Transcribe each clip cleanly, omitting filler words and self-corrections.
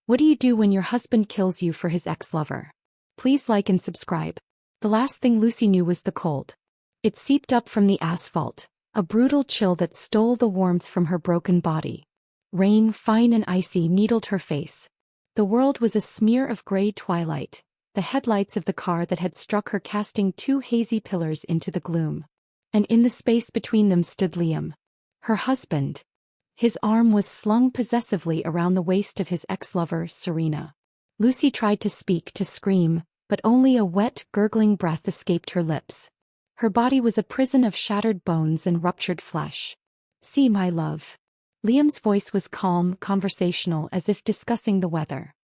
What do you do when your husband kills you for his ex-lover? Please like and subscribe. The last thing Lucy knew was the cold. It seeped up from the asphalt, a brutal chill that stole the warmth from her broken body. Rain, fine and icy, needled her face. The world was a smear of gray twilight, the headlights of the car that had struck her casting two hazy pillars into the gloom. And in the space between them stood Liam, her husband. His arm was slung possessively around the waist of his ex-lover, Serena. Lucy tried to speak, to scream, but only a wet, gurgling breath escaped her lips. Her body was a prison of shattered bones and ruptured flesh. "See, my love." Liam's voice was calm, conversational, as if discussing the weather.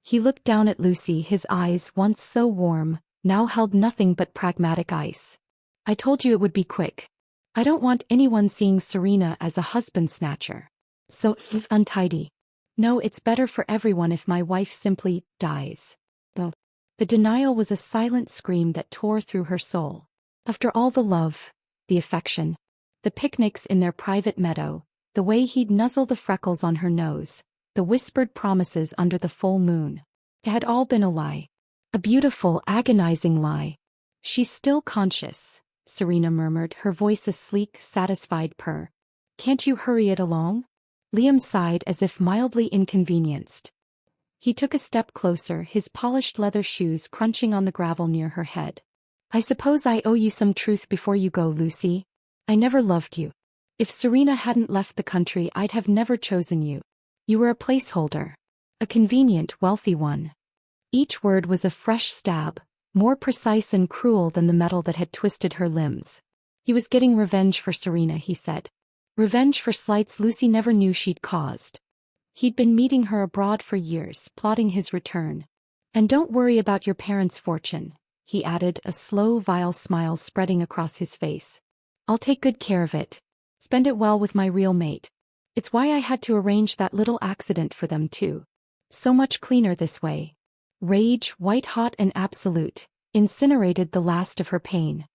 He looked down at Lucy, his eyes, once so warm, now held nothing but pragmatic ice. "I told you it would be quick. I don't want anyone seeing Serena as a husband snatcher. So untidy. No, it's better for everyone if my wife simply dies." Oh. The denial was a silent scream that tore through her soul. After all the love, the affection, the picnics in their private meadow, the way he'd nuzzle the freckles on her nose, the whispered promises under the full moon. It had all been a lie. A beautiful, agonizing lie. "She's still conscious," Serena murmured, her voice a sleek, satisfied purr. "Can't you hurry it along?" Liam sighed as if mildly inconvenienced. He took a step closer, his polished leather shoes crunching on the gravel near her head. "I suppose I owe you some truth before you go, Lucy. I never loved you. If Serena hadn't left the country, I'd have never chosen you. You were a placeholder. A convenient, wealthy one." Each word was a fresh stab, more precise and cruel than the metal that had twisted her limbs. He was getting revenge for Serena, he said. Revenge for slights Lucy never knew she'd caused. He'd been meeting her abroad for years, plotting his return. "And don't worry about your parents' fortune," he added, a slow, vile smile spreading across his face. "I'll take good care of it. Spend it well with my real mate. It's why I had to arrange that little accident for them too. So much cleaner this way." Rage, white-hot and absolute, incinerated the last of her pain.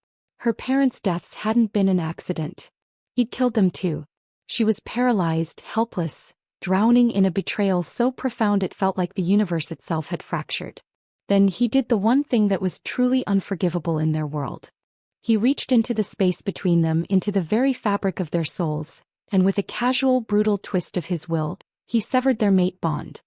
Her parents' deaths hadn't been an accident. He'd killed them too. She was paralyzed, helpless, drowning in a betrayal so profound it felt like the universe itself had fractured. Then he did the one thing that was truly unforgivable in their world. He reached into the space between them, into the very fabric of their souls, and with a casual, brutal twist of his will, he severed their mate bond.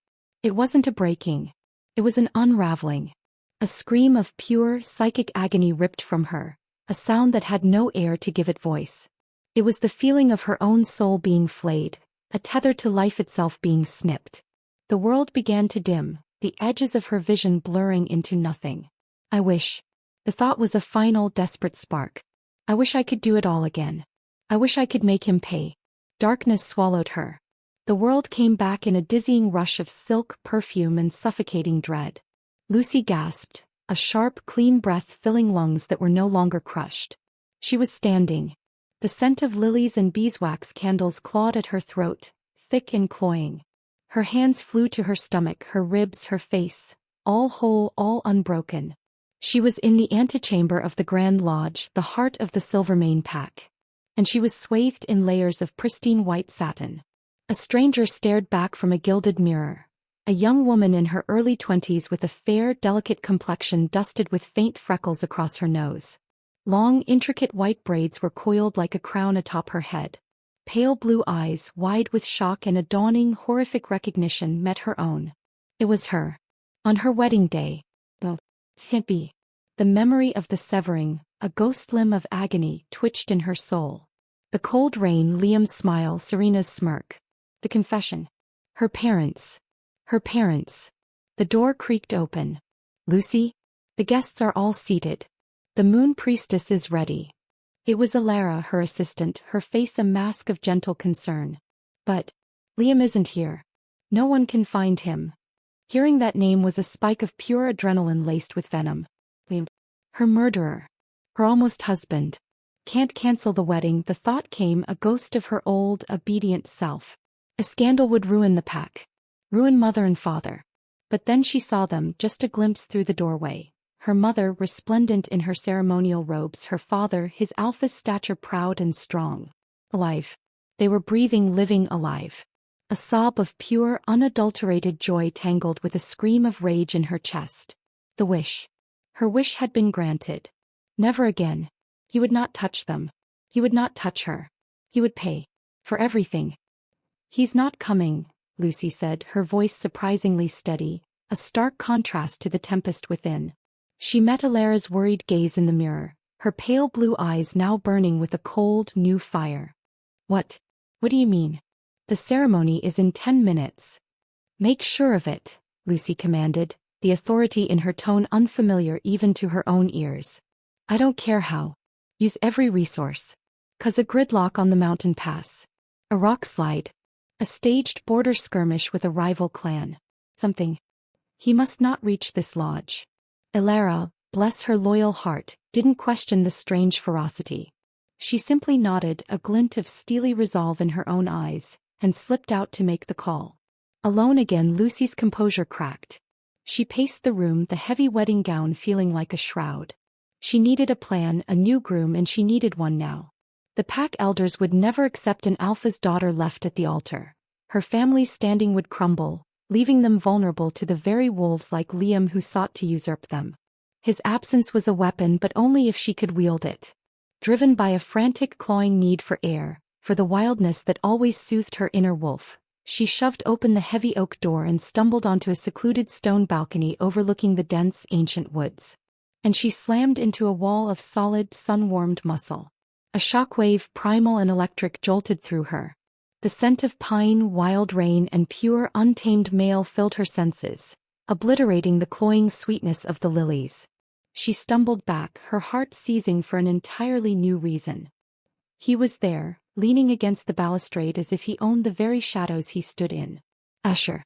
It wasn't a breaking. It was an unraveling. A scream of pure, psychic agony ripped from her, a sound that had no air to give it voice. It was the feeling of her own soul being flayed, a tether to life itself being snipped. The world began to dim, the edges of her vision blurring into nothing. "I wish." The thought was a final, desperate spark. "I wish I could do it all again. I wish I could make him pay." Darkness swallowed her. The world came back in a dizzying rush of silk, perfume, and suffocating dread. Lucy gasped, a sharp, clean breath filling lungs that were no longer crushed. She was standing. The scent of lilies and beeswax candles clawed at her throat, thick and cloying. Her hands flew to her stomach, her ribs, her face, all whole, all unbroken. She was in the antechamber of the Grand Lodge, the heart of the Silvermane pack. And she was swathed in layers of pristine white satin. A stranger stared back from a gilded mirror. A young woman in her early 20s with a fair, delicate complexion dusted with faint freckles across her nose. Long, intricate white braids were coiled like a crown atop her head. Pale blue eyes, wide with shock and a dawning, horrific recognition, met her own. It was her. On her wedding day. Oh, hippie. The memory of the severing, a ghost limb of agony, twitched in her soul. The cold rain, Liam's smile, Serena's smirk. The confession. Her parents. Her parents. The door creaked open. "Lucy? The guests are all seated. The moon priestess is ready." It was Alara, her assistant, her face a mask of gentle concern. "But Liam isn't here. No one can find him." Hearing that name was a spike of pure adrenaline laced with venom. Liam. Her murderer. Her almost husband. Can't cancel the wedding, the thought came, a ghost of her old, obedient self. A scandal would ruin the pack. Ruin mother and father. But then she saw them, just a glimpse through the doorway. Her mother, resplendent in her ceremonial robes, her father, his alpha stature proud and strong. Alive. They were breathing, living, alive. a sob of pure, unadulterated joy tangled with a scream of rage in her chest. The wish. Her wish had been granted. Never again. He would not touch them. He would not touch her. He would pay. For everything. He's not coming, Lucy said, her voice surprisingly steady, a stark contrast to the tempest within. She met Alara's worried gaze in the mirror, her pale blue eyes now burning with a cold, new fire. What? What do you mean? The ceremony is in 10 minutes. Make sure of it, Lucy commanded, the authority in her tone unfamiliar even to her own ears. I don't care how. Use every resource. 'Cause a gridlock on the mountain pass. A rock slide. A staged border skirmish with a rival clan. Something. He must not reach this lodge. Alara, bless her loyal heart, didn't question the strange ferocity. She simply nodded, a glint of steely resolve in her own eyes, and slipped out to make the call. Alone again, Lucy's composure cracked. She paced the room, the heavy wedding gown feeling like a shroud. She needed a plan, a new groom, and she needed one now. The pack elders would never accept an alpha's daughter left at the altar. Her family's standing would crumble, leaving them vulnerable to the very wolves like Liam who sought to usurp them. His absence was a weapon, but only if she could wield it. Driven by a frantic clawing need for air, for the wildness that always soothed her inner wolf, she shoved open the heavy oak door and stumbled onto a secluded stone balcony overlooking the dense, ancient woods. And she slammed into a wall of solid, sun-warmed muscle. A shockwave, primal and electric, jolted through her. The scent of pine, wild rain, and pure, untamed male filled her senses, obliterating the cloying sweetness of the lilies. She stumbled back, her heart seizing for an entirely new reason. He was there, leaning against the balustrade as if he owned the very shadows he stood in. Asher.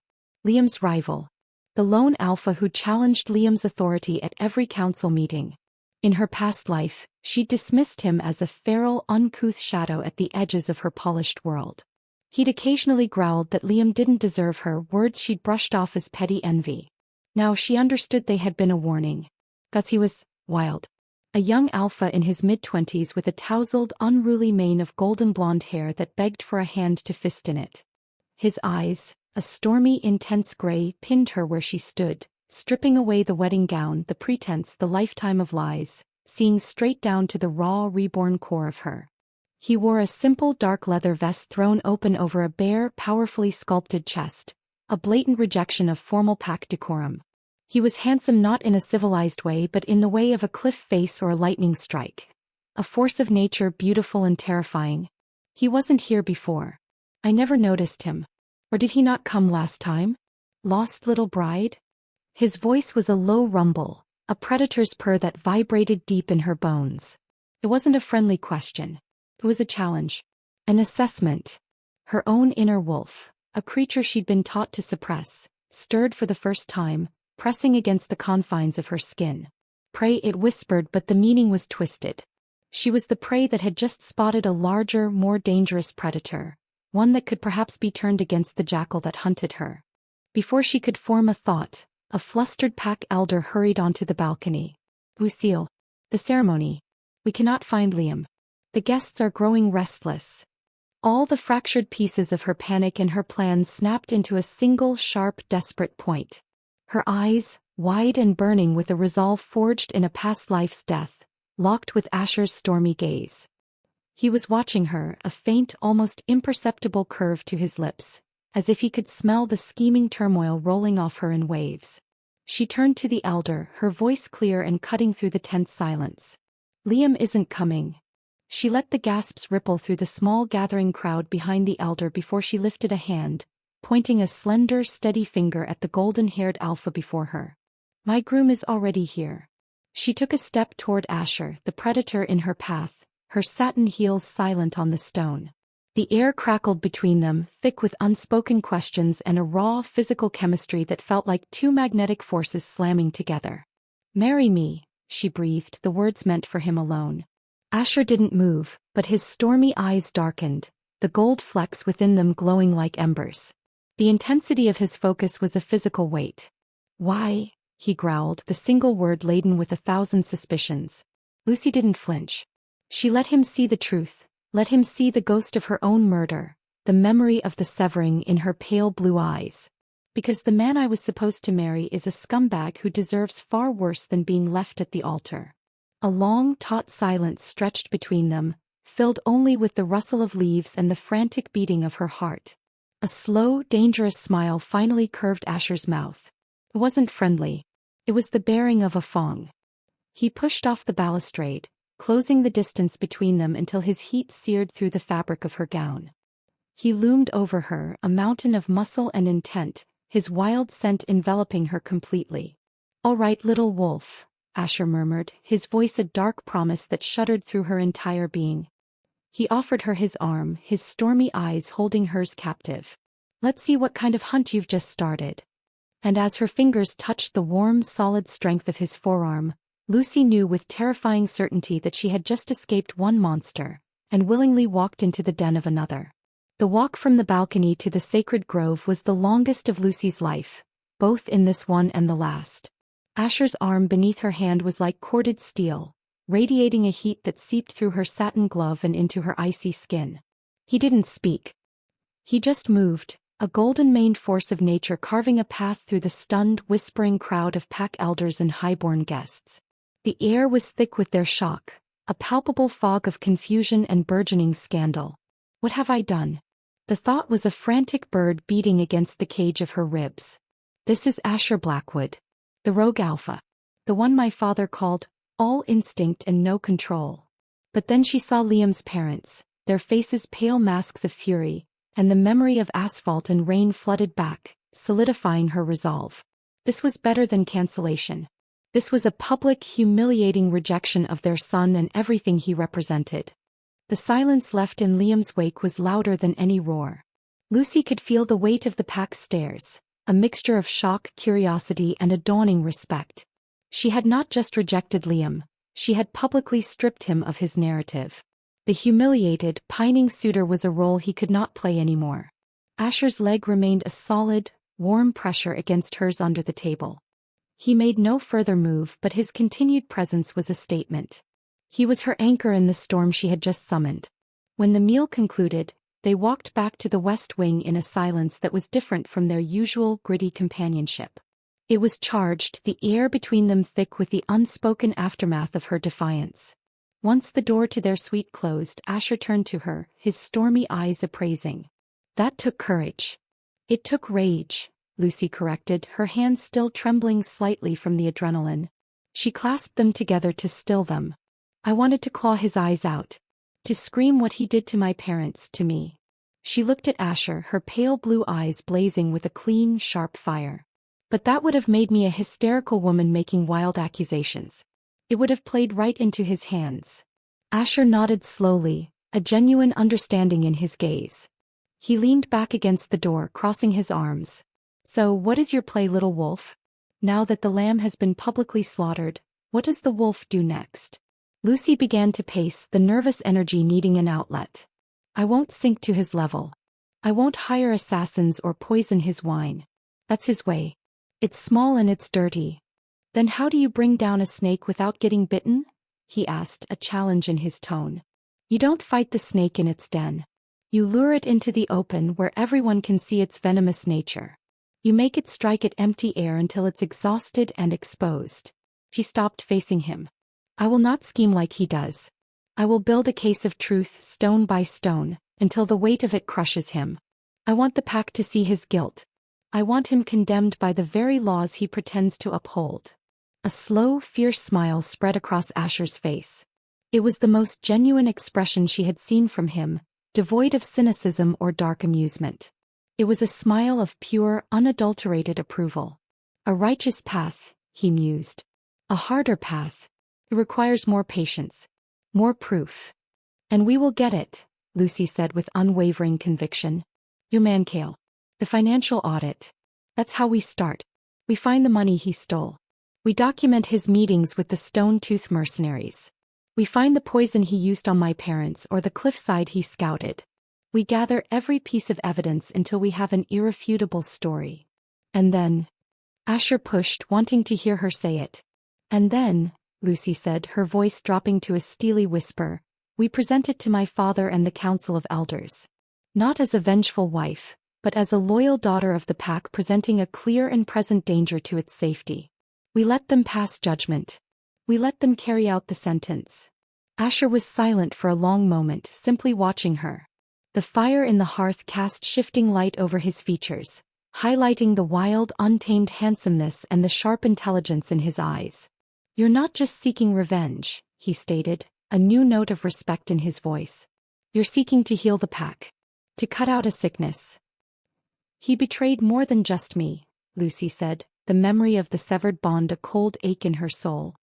Liam's rival. The lone alpha who challenged Liam's authority at every council meeting. In her past life, she'd dismissed him as a feral, uncouth shadow at the edges of her polished world. He'd occasionally growled that Liam didn't deserve her, words she'd brushed off as petty envy. Now she understood they had been a warning. 'Cause he was wild. A young alpha in his mid-20s with a tousled, unruly mane of golden blonde hair that begged for a hand to fist in it. His eyes, a stormy, intense gray, pinned her where she stood, stripping away the wedding gown, the pretense, the lifetime of lies, seeing straight down to the raw, reborn core of her. He wore a simple dark leather vest thrown open over a bare, powerfully sculpted chest, a blatant rejection of formal pack decorum. He was handsome not in a civilized way but in the way of a cliff face or a lightning strike. A force of nature, beautiful and terrifying. He wasn't here before. I never noticed him. Or did he not come last time? Lost little bride? His voice was a low rumble, a predator's purr that vibrated deep in her bones. It wasn't a friendly question. It was a challenge. An assessment. Her own inner wolf, a creature she'd been taught to suppress, stirred for the first time, pressing against the confines of her skin. Prey, it whispered, but the meaning was twisted. She was the prey that had just spotted a larger, more dangerous predator, one that could perhaps be turned against the jackal that hunted her. Before she could form a thought, a flustered pack elder hurried onto the balcony. Lucille. The ceremony. We cannot find Liam. The guests are growing restless. All the fractured pieces of her panic and her plans snapped into a single, sharp, desperate point. Her eyes, wide and burning with a resolve forged in a past life's death, locked with Asher's stormy gaze. He was watching her, a faint, almost imperceptible curve to his lips, as if he could smell the scheming turmoil rolling off her in waves. She turned to the elder, her voice clear and cutting through the tense silence. Liam isn't coming. She let the gasps ripple through the small gathering crowd behind the elder before she lifted a hand, pointing a slender, steady finger at the golden-haired alpha before her. My groom is already here. She took a step toward Asher, the predator in her path, her satin heels silent on the stone. The air crackled between them, thick with unspoken questions and a raw physical chemistry that felt like two magnetic forces slamming together. Marry me, she breathed, the words meant for him alone. Asher didn't move, but his stormy eyes darkened, the gold flecks within them glowing like embers. The intensity of his focus was a physical weight. Why? He growled, the single word laden with 1,000 suspicions. Lucy didn't flinch. She let him see the truth. Let him see the ghost of her own murder, the memory of the severing in her pale blue eyes. Because the man I was supposed to marry is a scumbag who deserves far worse than being left at the altar. A long, taut silence stretched between them, filled only with the rustle of leaves and the frantic beating of her heart. A slow, dangerous smile finally curved Asher's mouth. It wasn't friendly. It was the bearing of a Fong. He pushed off the balustrade, closing the distance between them until his heat seared through the fabric of her gown. He loomed over her, a mountain of muscle and intent, his wild scent enveloping her completely. "All right, little wolf," Asher murmured, his voice a dark promise that shuddered through her entire being. He offered her his arm, his stormy eyes holding hers captive. "Let's see what kind of hunt you've just started." And as her fingers touched the warm, solid strength of his forearm, Lucy knew with terrifying certainty that she had just escaped one monster, and willingly walked into the den of another. The walk from the balcony to the sacred grove was the longest of Lucy's life, both in this one and the last. Asher's arm beneath her hand was like corded steel, radiating a heat that seeped through her satin glove and into her icy skin. He didn't speak. He just moved, a golden-maned force of nature carving a path through the stunned, whispering crowd of pack elders and highborn guests. The air was thick with their shock, a palpable fog of confusion and burgeoning scandal. What have I done? The thought was a frantic bird beating against the cage of her ribs. This is Asher Blackwood. The rogue alpha. The one my father called, all instinct and no control. But then she saw Liam's parents, their faces pale masks of fury, and the memory of asphalt and rain flooded back, solidifying her resolve. This was better than cancellation. This was a public, humiliating rejection of their son and everything he represented. The silence left in Liam's wake was louder than any roar. Lucy could feel the weight of the pack's stares, a mixture of shock, curiosity, and a dawning respect. She had not just rejected Liam, she had publicly stripped him of his narrative. The humiliated, pining suitor was a role he could not play anymore. Asher's leg remained a solid, warm pressure against hers under the table. He made no further move, but his continued presence was a statement. He was her anchor in the storm she had just summoned. When the meal concluded, they walked back to the West Wing in a silence that was different from their usual gritty companionship. It was charged, the air between them thick with the unspoken aftermath of her defiance. Once the door to their suite closed, Asher turned to her, his stormy eyes appraising. "That took courage." "It took rage," Lucy corrected, her hands still trembling slightly from the adrenaline. She clasped them together to still them. "I wanted to claw his eyes out. To scream what he did to my parents, to me." She looked at Asher, her pale blue eyes blazing with a clean, sharp fire. "But that would have made me a hysterical woman making wild accusations. It would have played right into his hands." Asher nodded slowly, a genuine understanding in his gaze. He leaned back against the door, crossing his arms. "So what is your play, little wolf? Now that the lamb has been publicly slaughtered, what does the wolf do next?" Lucy began to pace, the nervous energy needing an outlet. "I won't sink to his level. I won't hire assassins or poison his wine. That's his way. It's small and it's dirty." "Then how do you bring down a snake without getting bitten?" he asked, a challenge in his tone. "You don't fight the snake in its den. You lure it into the open where everyone can see its venomous nature. You make it strike at empty air until it's exhausted and exposed." She stopped, facing him. "I will not scheme like he does. I will build a case of truth stone by stone, until the weight of it crushes him. I want the pack to see his guilt. I want him condemned by the very laws he pretends to uphold." A slow, fierce smile spread across Asher's face. It was the most genuine expression she had seen from him, devoid of cynicism or dark amusement. It was a smile of pure, unadulterated approval. "A righteous path," he mused. "A harder path. It requires more patience. More proof. And we will get it," Lucy said with unwavering conviction. "Your man Cale. The financial audit. That's how we start. We find the money he stole. We document his meetings with the stone-tooth mercenaries. We find the poison he used on my parents or the cliffside he scouted. We gather every piece of evidence until we have an irrefutable story. And then..." Asher pushed, wanting to hear her say it. "And then," Lucy said, her voice dropping to a steely whisper, "we present it to my father and the Council of Elders. Not as a vengeful wife, but as a loyal daughter of the pack presenting a clear and present danger to its safety. We let them pass judgment. We let them carry out the sentence. Asher was silent for a long moment, simply watching her. The fire in the hearth cast shifting light over his features, highlighting the wild, untamed handsomeness and the sharp intelligence in his eyes. "You're not just seeking revenge," he stated, a new note of respect in his voice. "You're seeking to heal the pack. To cut out a sickness." "He betrayed more than just me," Lucy said, the memory of the severed bond a cold ache in her soul.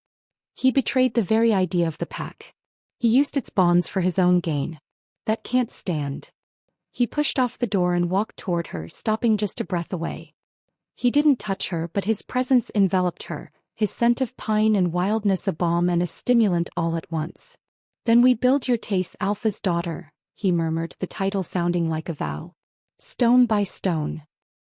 "He betrayed the very idea of the pack. He used its bonds for his own gain. That can't stand." He pushed off the door and walked toward her, stopping just a breath away. He didn't touch her, but his presence enveloped her, his scent of pine and wildness a balm and a stimulant all at once. "Then we build your taste, Alpha's daughter," he murmured, the title sounding like a vow. "Stone by stone."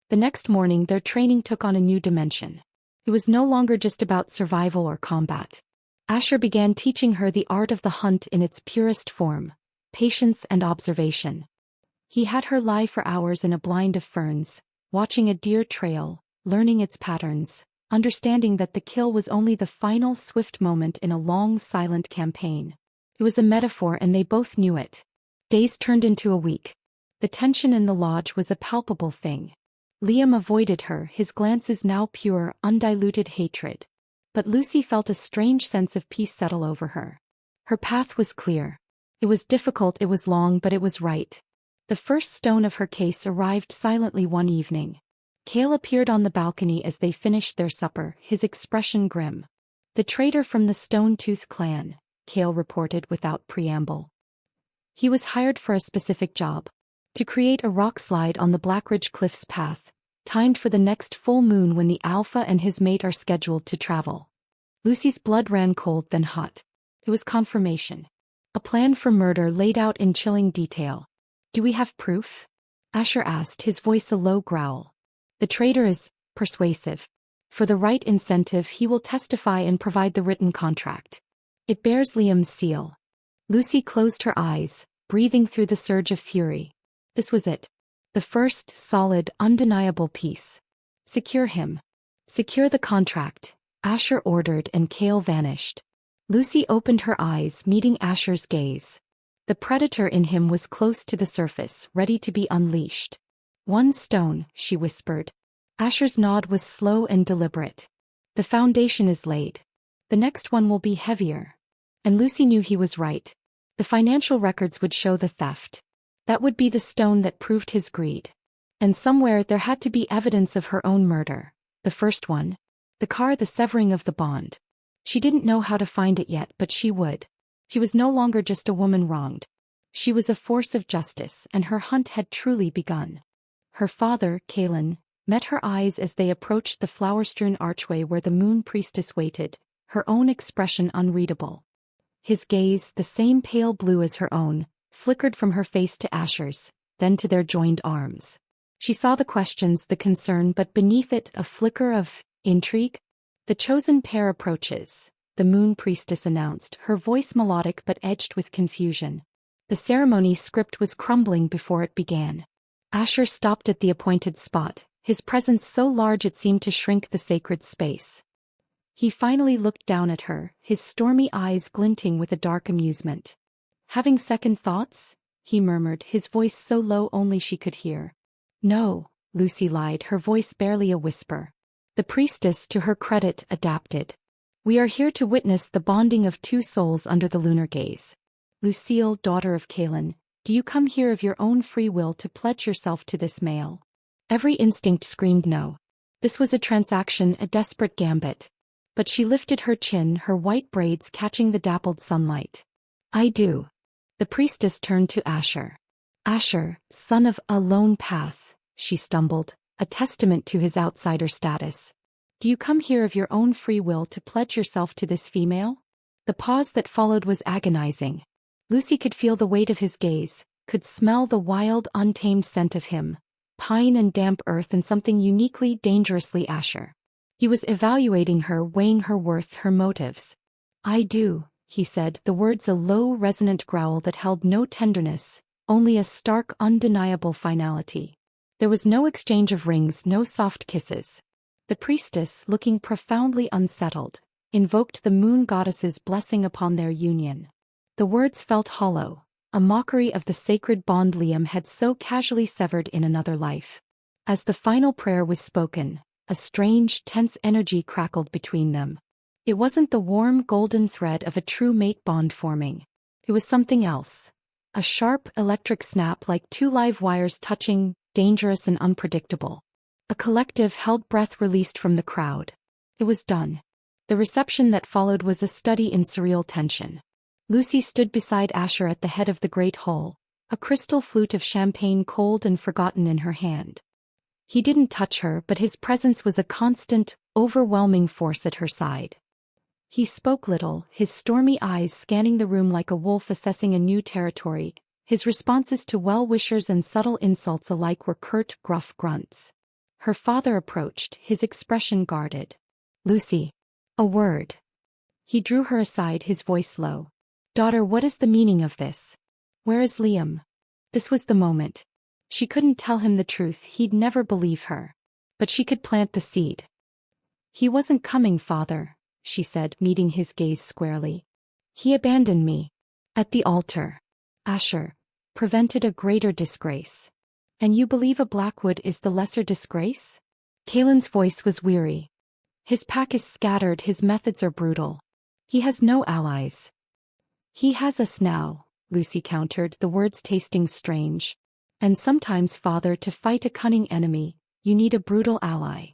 The next morning their training took on a new dimension. It was no longer just about survival or combat. Asher began teaching her the art of the hunt in its purest form, patience and observation. He had her lie for hours in a blind of ferns, watching a deer trail, learning its patterns, understanding that the kill was only the final swift moment in a long silent campaign. It was a metaphor and they both knew it. Days turned into a week. The tension in the lodge was a palpable thing. Liam avoided her, his glances now pure, undiluted hatred. But Lucy felt a strange sense of peace settle over her. Her path was clear. It was difficult, it was long, but it was right. The first stone of her case arrived silently one evening. Cale appeared on the balcony as they finished their supper, his expression grim. "The traitor from the Stone-Tooth clan," Cale reported without preamble. "He was hired for a specific job. To create a rock slide on the Blackridge Cliffs path, timed for the next full moon when the Alpha and his mate are scheduled to travel." Lucy's blood ran cold then hot. It was confirmation. A plan for murder laid out in chilling detail. "Do we have proof?" Asher asked, his voice a low growl. "The traitor is persuasive. For the right incentive he will testify and provide the written contract. It bears Liam's seal." Lucy closed her eyes, breathing through the surge of fury. This was it. The first, solid, undeniable piece. "Secure him. Secure the contract," Asher ordered, and Cale vanished. Lucy opened her eyes, meeting Asher's gaze. The predator in him was close to the surface, ready to be unleashed. "One stone," she whispered. Asher's nod was slow and deliberate. "The foundation is laid. The next one will be heavier." And Lucy knew he was right. The financial records would show the theft. That would be the stone that proved his greed. And somewhere there had to be evidence of her own murder. The first one. The car, the severing of the bond. She didn't know how to find it yet, but she would. She was no longer just a woman wronged. She was a force of justice, and her hunt had truly begun. Her father, Kalen, met her eyes as they approached the flower-strewn archway where the moon priestess waited, her own expression unreadable. His gaze, the same pale blue as her own, flickered from her face to Asher's, then to their joined arms. She saw the questions, the concern, but beneath it a flicker of intrigue. "The chosen pair approaches," the moon priestess announced, her voice melodic but edged with confusion. The ceremony script was crumbling before it began. Asher stopped at the appointed spot, his presence so large it seemed to shrink the sacred space. He finally looked down at her, his stormy eyes glinting with a dark amusement. "Having second thoughts?" he murmured, his voice so low only she could hear. "No," Lucy lied, her voice barely a whisper. The priestess, to her credit, adapted. "We are here to witness the bonding of two souls under the lunar gaze. Lucille, daughter of Kalen, do you come here of your own free will to pledge yourself to this male?" Every instinct screamed no. This was a transaction, a desperate gambit. But she lifted her chin, her white braids catching the dappled sunlight. "I do." The priestess turned to Asher. "Asher, son of a lone path," she stumbled, a testament to his outsider status. "Do you come here of your own free will to pledge yourself to this female?" The pause that followed was agonizing. Lucy could feel the weight of his gaze, could smell the wild, untamed scent of him, pine and damp earth and something uniquely, dangerously Asher. He was evaluating her, weighing her worth, her motives. "I do," he said, the words a low, resonant growl that held no tenderness, only a stark, undeniable finality. There was no exchange of rings, no soft kisses. The priestess, looking profoundly unsettled, invoked the moon goddess's blessing upon their union. The words felt hollow, a mockery of the sacred bond Liam had so casually severed in another life. As the final prayer was spoken, a strange, tense energy crackled between them. It wasn't the warm, golden thread of a true mate bond forming. It was something else. A sharp, electric snap like two live wires touching, dangerous and unpredictable. A collective held breath released from the crowd. It was done. The reception that followed was a study in surreal tension. Lucy stood beside Asher at the head of the great hall, a crystal flute of champagne cold and forgotten in her hand. He didn't touch her, but his presence was a constant, overwhelming force at her side. He spoke little, his stormy eyes scanning the room like a wolf assessing a new territory. His responses to well-wishers and subtle insults alike were curt, gruff grunts. Her father approached, his expression guarded. "Lucy. A word." He drew her aside, his voice low. "Daughter, what is the meaning of this? Where is Liam?" This was the moment. She couldn't tell him the truth, he'd never believe her. But she could plant the seed. "He wasn't coming, father," she said, meeting his gaze squarely. "He abandoned me. At the altar. Asher. Prevented a greater disgrace." "And you believe a Blackwood is the lesser disgrace?" Kaelin's voice was weary. "His pack is scattered, his methods are brutal. He has no allies." "He has us now," Lucy countered, the words tasting strange. "And sometimes, father, to fight a cunning enemy, you need a brutal ally."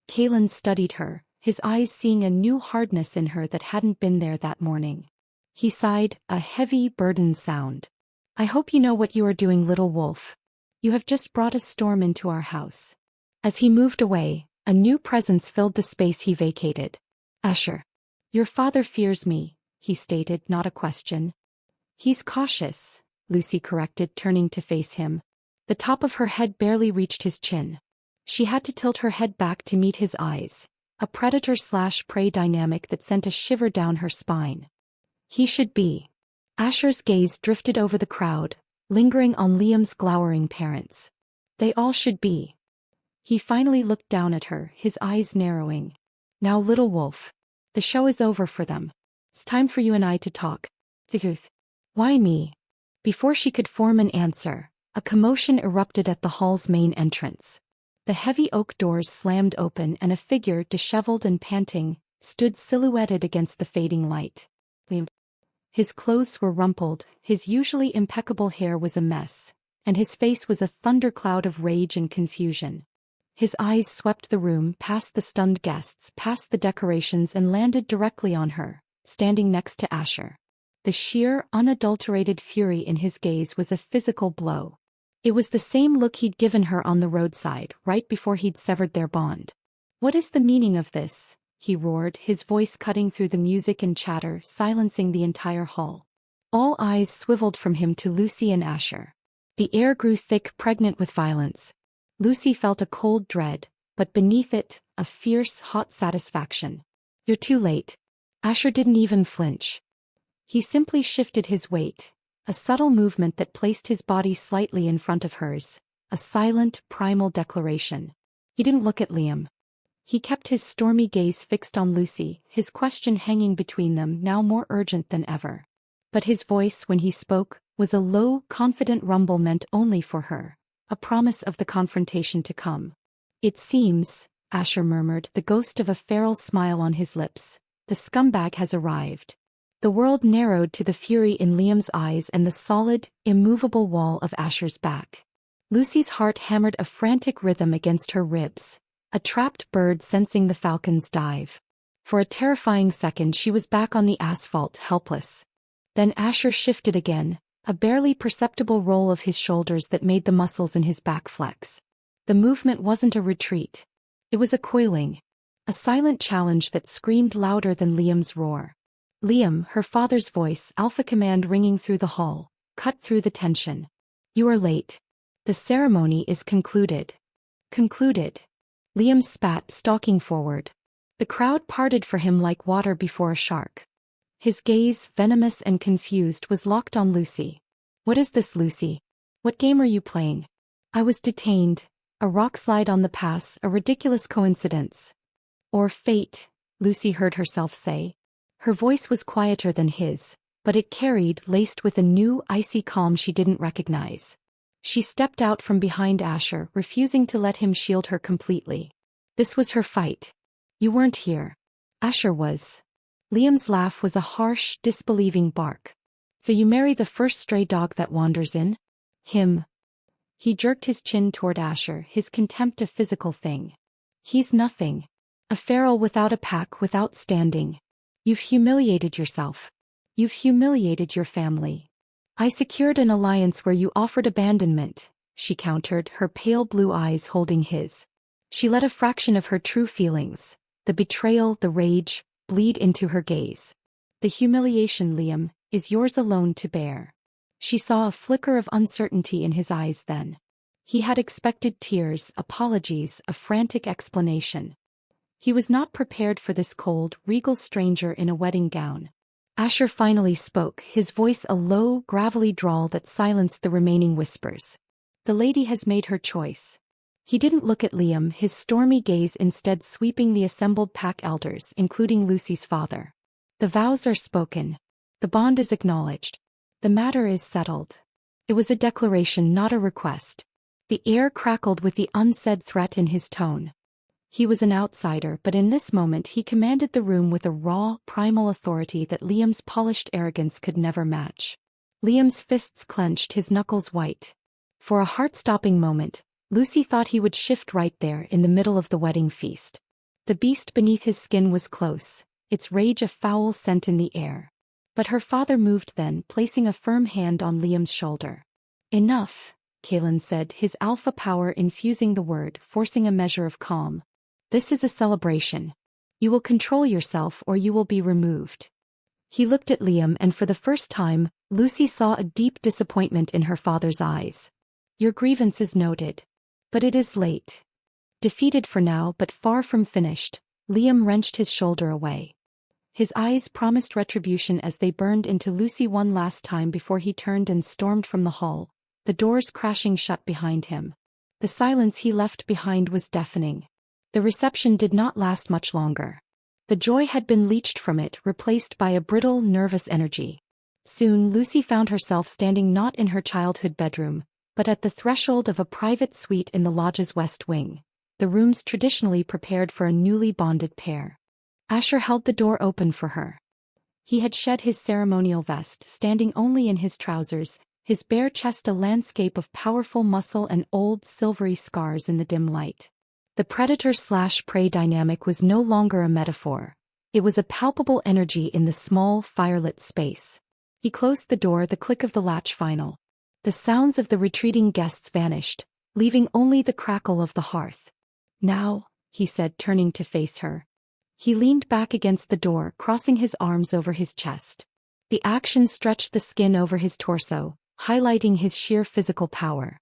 Kaelin studied her, his eyes seeing a new hardness in her that hadn't been there that morning. He sighed, a heavy, burdened sound. "I hope you know what you are doing, little wolf. You have just brought a storm into our house." As he moved away, a new presence filled the space he vacated. "Asher. Your father fears me," he stated, not a question. "He's cautious," Lucy corrected, turning to face him. The top of her head barely reached his chin. She had to tilt her head back to meet his eyes, a predator-slash-prey dynamic that sent a shiver down her spine. "He should be." Asher's gaze drifted over the crowd, lingering on Liam's glowering parents. "They all should be." He finally looked down at her, his eyes narrowing. "Now, little wolf. The show is over for them. It's time for you and I to talk." "Why me?" Before she could form an answer, a commotion erupted at the hall's main entrance. The heavy oak doors slammed open and a figure, disheveled and panting, stood silhouetted against the fading light. His clothes were rumpled, his usually impeccable hair was a mess, and his face was a thundercloud of rage and confusion. His eyes swept the room, past the stunned guests, past the decorations, and landed directly on her, standing next to Asher. The sheer, unadulterated fury in his gaze was a physical blow. It was the same look he'd given her on the roadside, right before he'd severed their bond. "What is the meaning of this?" he roared, his voice cutting through the music and chatter, silencing the entire hall. All eyes swiveled from him to Lucy and Asher. The air grew thick, pregnant with violence. Lucy felt a cold dread, but beneath it, a fierce, hot satisfaction. "You're too late." Asher didn't even flinch. He simply shifted his weight, a subtle movement that placed his body slightly in front of hers, a silent, primal declaration. He didn't look at Liam. He kept his stormy gaze fixed on Lucy, his question hanging between them, now more urgent than ever. But his voice, when he spoke, was a low, confident rumble meant only for her, a promise of the confrontation to come. "It seems," Asher murmured, the ghost of a feral smile on his lips, "the scumbag has arrived." The world narrowed to the fury in Liam's eyes and the solid, immovable wall of Asher's back. Lucy's heart hammered a frantic rhythm against her ribs, a trapped bird sensing the falcon's dive. For a terrifying second she was back on the asphalt, helpless. Then Asher shifted again, a barely perceptible roll of his shoulders that made the muscles in his back flex. The movement wasn't a retreat. It was a coiling, a silent challenge that screamed louder than Liam's roar. "Liam," her father's voice, alpha command ringing through the hall, cut through the tension. "You are late. The ceremony is concluded." "Concluded?" Liam spat, stalking forward. The crowd parted for him like water before a shark. His gaze, venomous and confused, was locked on Lucy. "What is this, Lucy?" What game are you playing? I was detained. A rock slide on the pass, a ridiculous coincidence. Or fate, Lucy heard herself say. Her voice was quieter than his, but it carried, laced with a new, icy calm she didn't recognize. She stepped out from behind Asher, refusing to let him shield her completely. This was her fight. You weren't here. Asher was. Liam's laugh was a harsh, disbelieving bark. So you marry the first stray dog that wanders in? Him. He jerked his chin toward Asher, his contempt a physical thing. He's nothing. A feral without a pack, without standing. You've humiliated yourself. You've humiliated your family. I secured an alliance where you offered abandonment, she countered, her pale blue eyes holding his. She let a fraction of her true feelings, the betrayal, the rage, bleed into her gaze. The humiliation, Liam, is yours alone to bear. She saw a flicker of uncertainty in his eyes then. He had expected tears, apologies, a frantic explanation. He was not prepared for this cold, regal stranger in a wedding gown. Asher finally spoke, his voice a low, gravelly drawl that silenced the remaining whispers. The lady has made her choice. He didn't look at Liam, his stormy gaze instead sweeping the assembled pack elders, including Lucy's father. The vows are spoken. The bond is acknowledged. The matter is settled. It was a declaration, not a request. The air crackled with the unsaid threat in his tone. He was an outsider, but in this moment he commanded the room with a raw, primal authority that Liam's polished arrogance could never match. Liam's fists clenched, his knuckles white. For a heart-stopping moment, Lucy thought he would shift right there in the middle of the wedding feast. The beast beneath his skin was close, its rage a foul scent in the air. But her father moved then, placing a firm hand on Liam's shoulder. Enough, Kaelin said, his alpha power infusing the word, forcing a measure of calm. This is a celebration. You will control yourself or you will be removed. He looked at Liam and for the first time, Lucy saw a deep disappointment in her father's eyes. Your grievance is noted. But it is late. Defeated for now but far from finished, Liam wrenched his shoulder away. His eyes promised retribution as they burned into Lucy one last time before he turned and stormed from the hall, the doors crashing shut behind him. The silence he left behind was deafening. The reception did not last much longer. The joy had been leached from it, replaced by a brittle, nervous energy. Soon Lucy found herself standing not in her childhood bedroom, but at the threshold of a private suite in the lodge's west wing, the rooms traditionally prepared for a newly bonded pair. Asher held the door open for her. He had shed his ceremonial vest, standing only in his trousers, his bare chest a landscape of powerful muscle and old silvery scars in the dim light. The predator-slash-prey dynamic was no longer a metaphor. It was a palpable energy in the small, firelit space. He closed the door, the click of the latch final. The sounds of the retreating guests vanished, leaving only the crackle of the hearth. Now, he said, turning to face her. He leaned back against the door, crossing his arms over his chest. The action stretched the skin over his torso, highlighting his sheer physical power.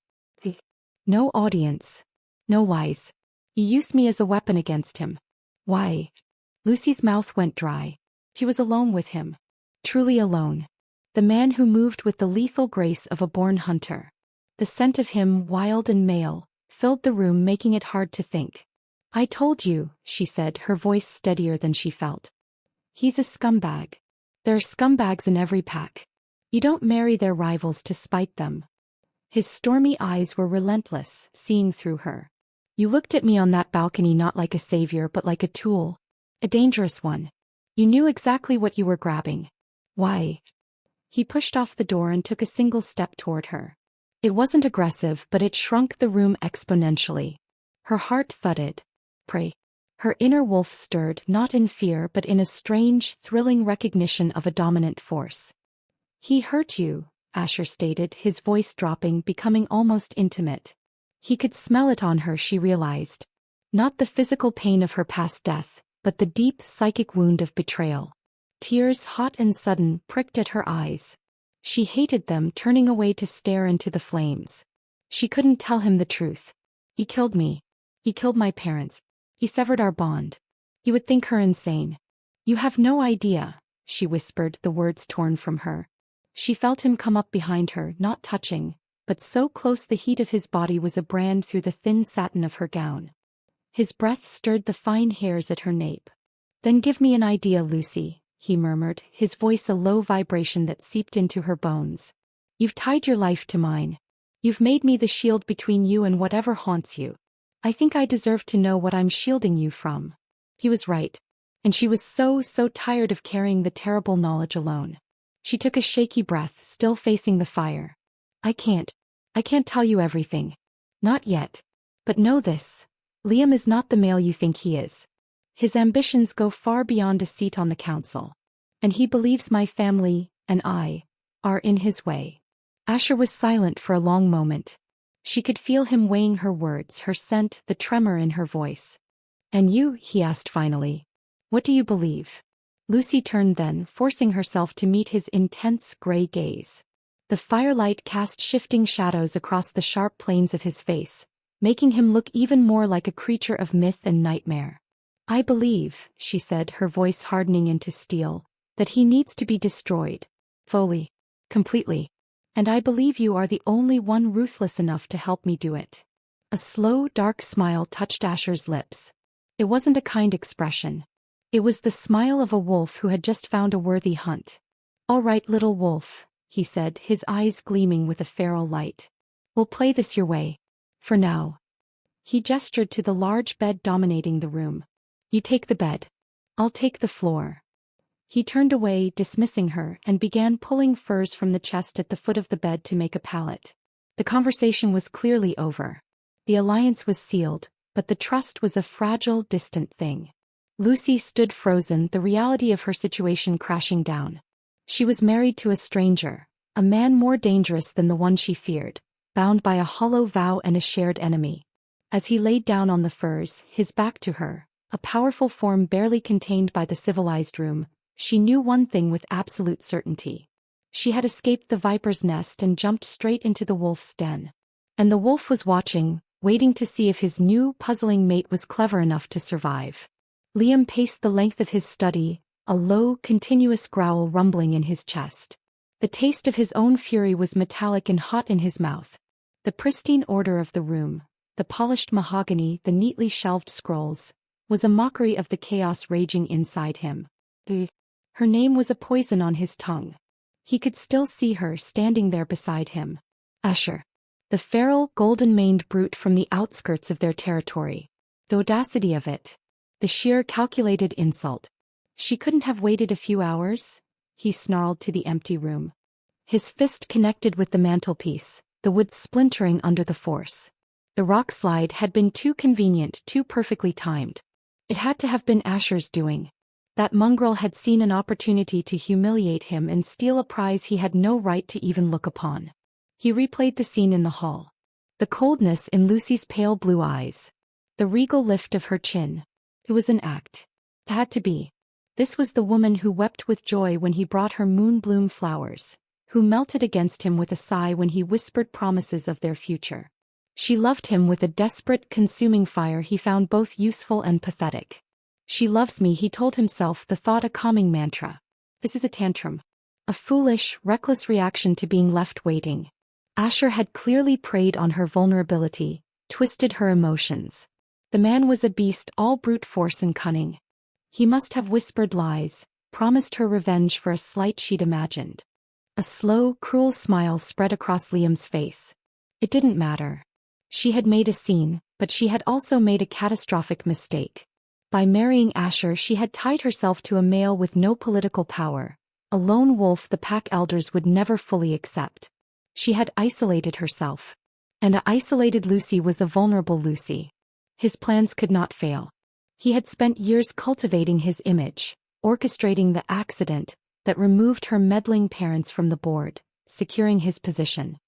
No audience. No lies. You used me as a weapon against him. Why? Lucy's mouth went dry. She was alone with him. Truly alone. The man who moved with the lethal grace of a born hunter. The scent of him, wild and male, filled the room, making it hard to think. I told you, she said, her voice steadier than she felt. He's a scumbag. There are scumbags in every pack. You don't marry their rivals to spite them. His stormy eyes were relentless, seeing through her. You looked at me on that balcony not like a savior but like a tool. A dangerous one. You knew exactly what you were grabbing. Why? He pushed off the door and took a single step toward her. It wasn't aggressive, but it shrunk the room exponentially. Her heart thudded. Pray. Her inner wolf stirred, not in fear but in a strange, thrilling recognition of a dominant force. He hurt you, Asher stated, his voice dropping, becoming almost intimate. He could smell it on her, she realized. Not the physical pain of her past death, but the deep psychic wound of betrayal. Tears, hot and sudden, pricked at her eyes. She hated them, turning away to stare into the flames. She couldn't tell him the truth. He killed me. He killed my parents. He severed our bond. He would think her insane. You have no idea, she whispered, the words torn from her. She felt him come up behind her, not touching, but so close the heat of his body was a brand through the thin satin of her gown. His breath stirred the fine hairs at her nape. "Then give me an idea, Lucy," he murmured, his voice a low vibration that seeped into her bones. "You've tied your life to mine. You've made me the shield between you and whatever haunts you. I think I deserve to know what I'm shielding you from." He was right. And she was so tired of carrying the terrible knowledge alone. She took a shaky breath, still facing the fire. I can't tell you everything. Not yet. But know this. Liam is not the male you think he is. His ambitions go far beyond a seat on the council. And he believes my family, and I, are in his way." Asher was silent for a long moment. She could feel him weighing her words, her scent, the tremor in her voice. "And you?" he asked finally. "What do you believe?" Lucy turned then, forcing herself to meet his intense gray gaze. The firelight cast shifting shadows across the sharp planes of his face, making him look even more like a creature of myth and nightmare. "I believe," she said, her voice hardening into steel, "that he needs to be destroyed. Fully. Completely. And I believe you are the only one ruthless enough to help me do it." A slow, dark smile touched Asher's lips. It wasn't a kind expression. It was the smile of a wolf who had just found a worthy hunt. "All right, little wolf," he said, his eyes gleaming with a feral light. "We'll play this your way. For now." He gestured to the large bed dominating the room. "You take the bed. I'll take the floor." He turned away, dismissing her, and began pulling furs from the chest at the foot of the bed to make a pallet. The conversation was clearly over. The alliance was sealed, but the trust was a fragile, distant thing. Lucy stood frozen, the reality of her situation crashing down. She was married to a stranger, a man more dangerous than the one she feared, bound by a hollow vow and a shared enemy. As he laid down on the furs, his back to her, a powerful form barely contained by the civilized room, she knew one thing with absolute certainty. She had escaped the viper's nest and jumped straight into the wolf's den. And the wolf was watching, waiting to see if his new, puzzling mate was clever enough to survive. Liam paced the length of his study, a low, continuous growl rumbling in his chest. The taste of his own fury was metallic and hot in his mouth. The pristine order of the room, the polished mahogany, the neatly shelved scrolls, was a mockery of the chaos raging inside him. Her name was a poison on his tongue. He could still see her standing there beside him. Asher. The feral, golden-maned brute from the outskirts of their territory. The audacity of it. The sheer calculated insult. She couldn't have waited a few hours? He snarled to the empty room. His fist connected with the mantelpiece, the wood splintering under the force. The rock slide had been too convenient, too perfectly timed. It had to have been Asher's doing. That mongrel had seen an opportunity to humiliate him and steal a prize he had no right to even look upon. He replayed the scene in the hall. The coldness in Lucy's pale blue eyes. The regal lift of her chin. It was an act. It had to be. This was the woman who wept with joy when he brought her moonbloom flowers, who melted against him with a sigh when he whispered promises of their future. She loved him with a desperate, consuming fire he found both useful and pathetic. "She loves me," he told himself, the thought a calming mantra. This is a tantrum. A foolish, reckless reaction to being left waiting. Asher had clearly preyed on her vulnerability, twisted her emotions. The man was a beast, all brute force and cunning. He must have whispered lies, promised her revenge for a slight she'd imagined. A slow, cruel smile spread across Liam's face. It didn't matter. She had made a scene, but she had also made a catastrophic mistake. By marrying Asher, she had tied herself to a male with no political power, a lone wolf the pack elders would never fully accept. She had isolated herself. And a isolated Lucy was a vulnerable Lucy. His plans could not fail. He had spent years cultivating his image, orchestrating the accident that removed her meddling parents from the board, securing his position.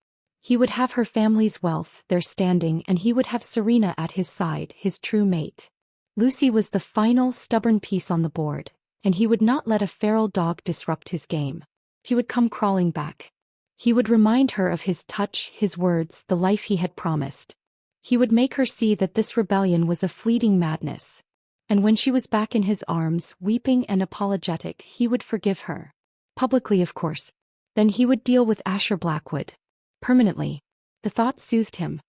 He would have her family's wealth, their standing, and he would have Serena at his side, his true mate. Lucy was the final, stubborn piece on the board, and he would not let a feral dog disrupt his game. He would come crawling back. He would remind her of his touch, his words, the life he had promised. He would make her see that this rebellion was a fleeting madness. And when she was back in his arms, weeping and apologetic, he would forgive her. Publicly, of course. Then he would deal with Asher Blackwood. Permanently. The thought soothed him.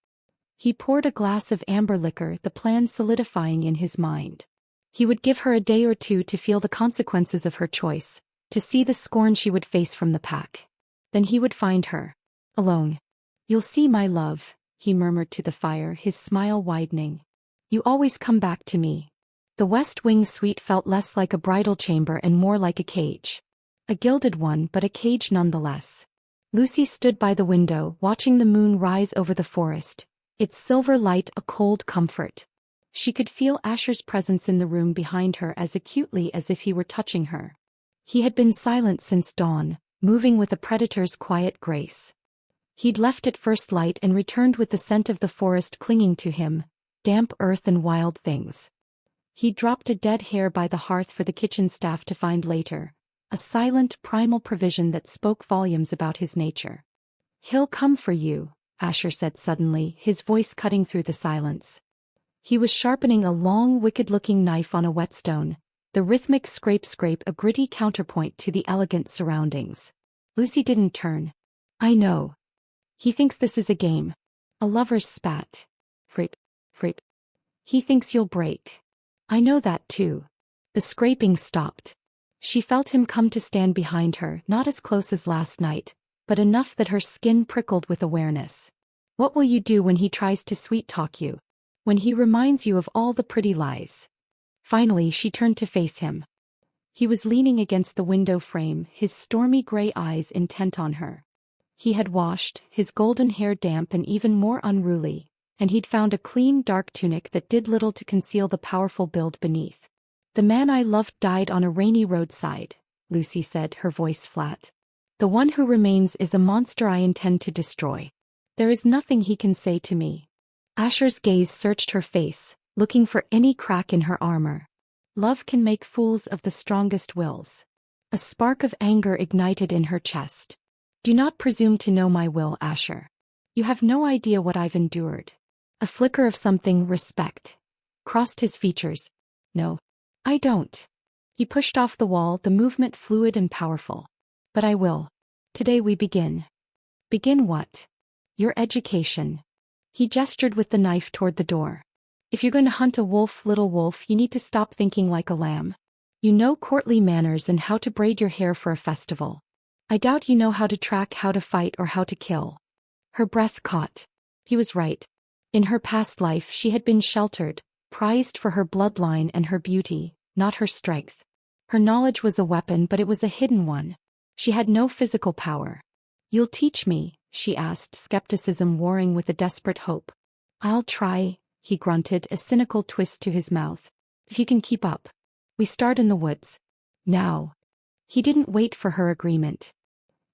He poured a glass of amber liquor, the plan solidifying in his mind. He would give her a day or two to feel the consequences of her choice, to see the scorn she would face from the pack. Then he would find her. Alone. "You'll see, my love," he murmured to the fire, his smile widening. "You always come back to me." The West Wing suite felt less like a bridal chamber and more like a cage. A gilded one, but a cage nonetheless. Lucy stood by the window, watching the moon rise over the forest, its silver light a cold comfort. She could feel Asher's presence in the room behind her as acutely as if he were touching her. He had been silent since dawn, moving with a predator's quiet grace. He'd left at first light and returned with the scent of the forest clinging to him, damp earth and wild things. He dropped a dead hare by the hearth for the kitchen staff to find later, a silent primal provision that spoke volumes about his nature. "He'll come for you," Asher said suddenly, his voice cutting through the silence. He was sharpening a long, wicked-looking knife on a whetstone, the rhythmic scrape a gritty counterpoint to the elegant surroundings. Lucy didn't turn. "I know. He thinks this is a game. A lover's spat. Freep. He thinks you'll break. I know that too." The scraping stopped. She felt him come to stand behind her, not as close as last night, but enough that her skin prickled with awareness. "What will you do when he tries to sweet-talk you? When he reminds you of all the pretty lies?" Finally she turned to face him. He was leaning against the window frame, his stormy gray eyes intent on her. He had washed, his golden hair damp and even more unruly, and he'd found a clean dark tunic that did little to conceal the powerful build beneath. "The man I loved died on a rainy roadside," Lucy said, her voice flat. "The one who remains is a monster I intend to destroy. There is nothing he can say to me." Asher's gaze searched her face, looking for any crack in her armor. Love can make fools of the strongest wills. A spark of anger ignited in her chest. "Do not presume to know my will, Asher. You have no idea what I've endured." A flicker of something, respect, crossed his features. "No. I don't." He pushed off the wall, the movement fluid and powerful. "But I will. Today we begin." "Begin what?" "Your education." He gestured with the knife toward the door. "If you're going to hunt a wolf, little wolf, you need to stop thinking like a lamb. You know courtly manners and how to braid your hair for a festival. I doubt you know how to track, how to fight, or how to kill." Her breath caught. He was right. In her past life she had been sheltered, prized for her bloodline and her beauty, not her strength. Her knowledge was a weapon, but it was a hidden one. She had no physical power. "You'll teach me?" she asked, skepticism warring with a desperate hope. "I'll try," he grunted, a cynical twist to his mouth. "If you can keep up. We start in the woods. Now." He didn't wait for her agreement.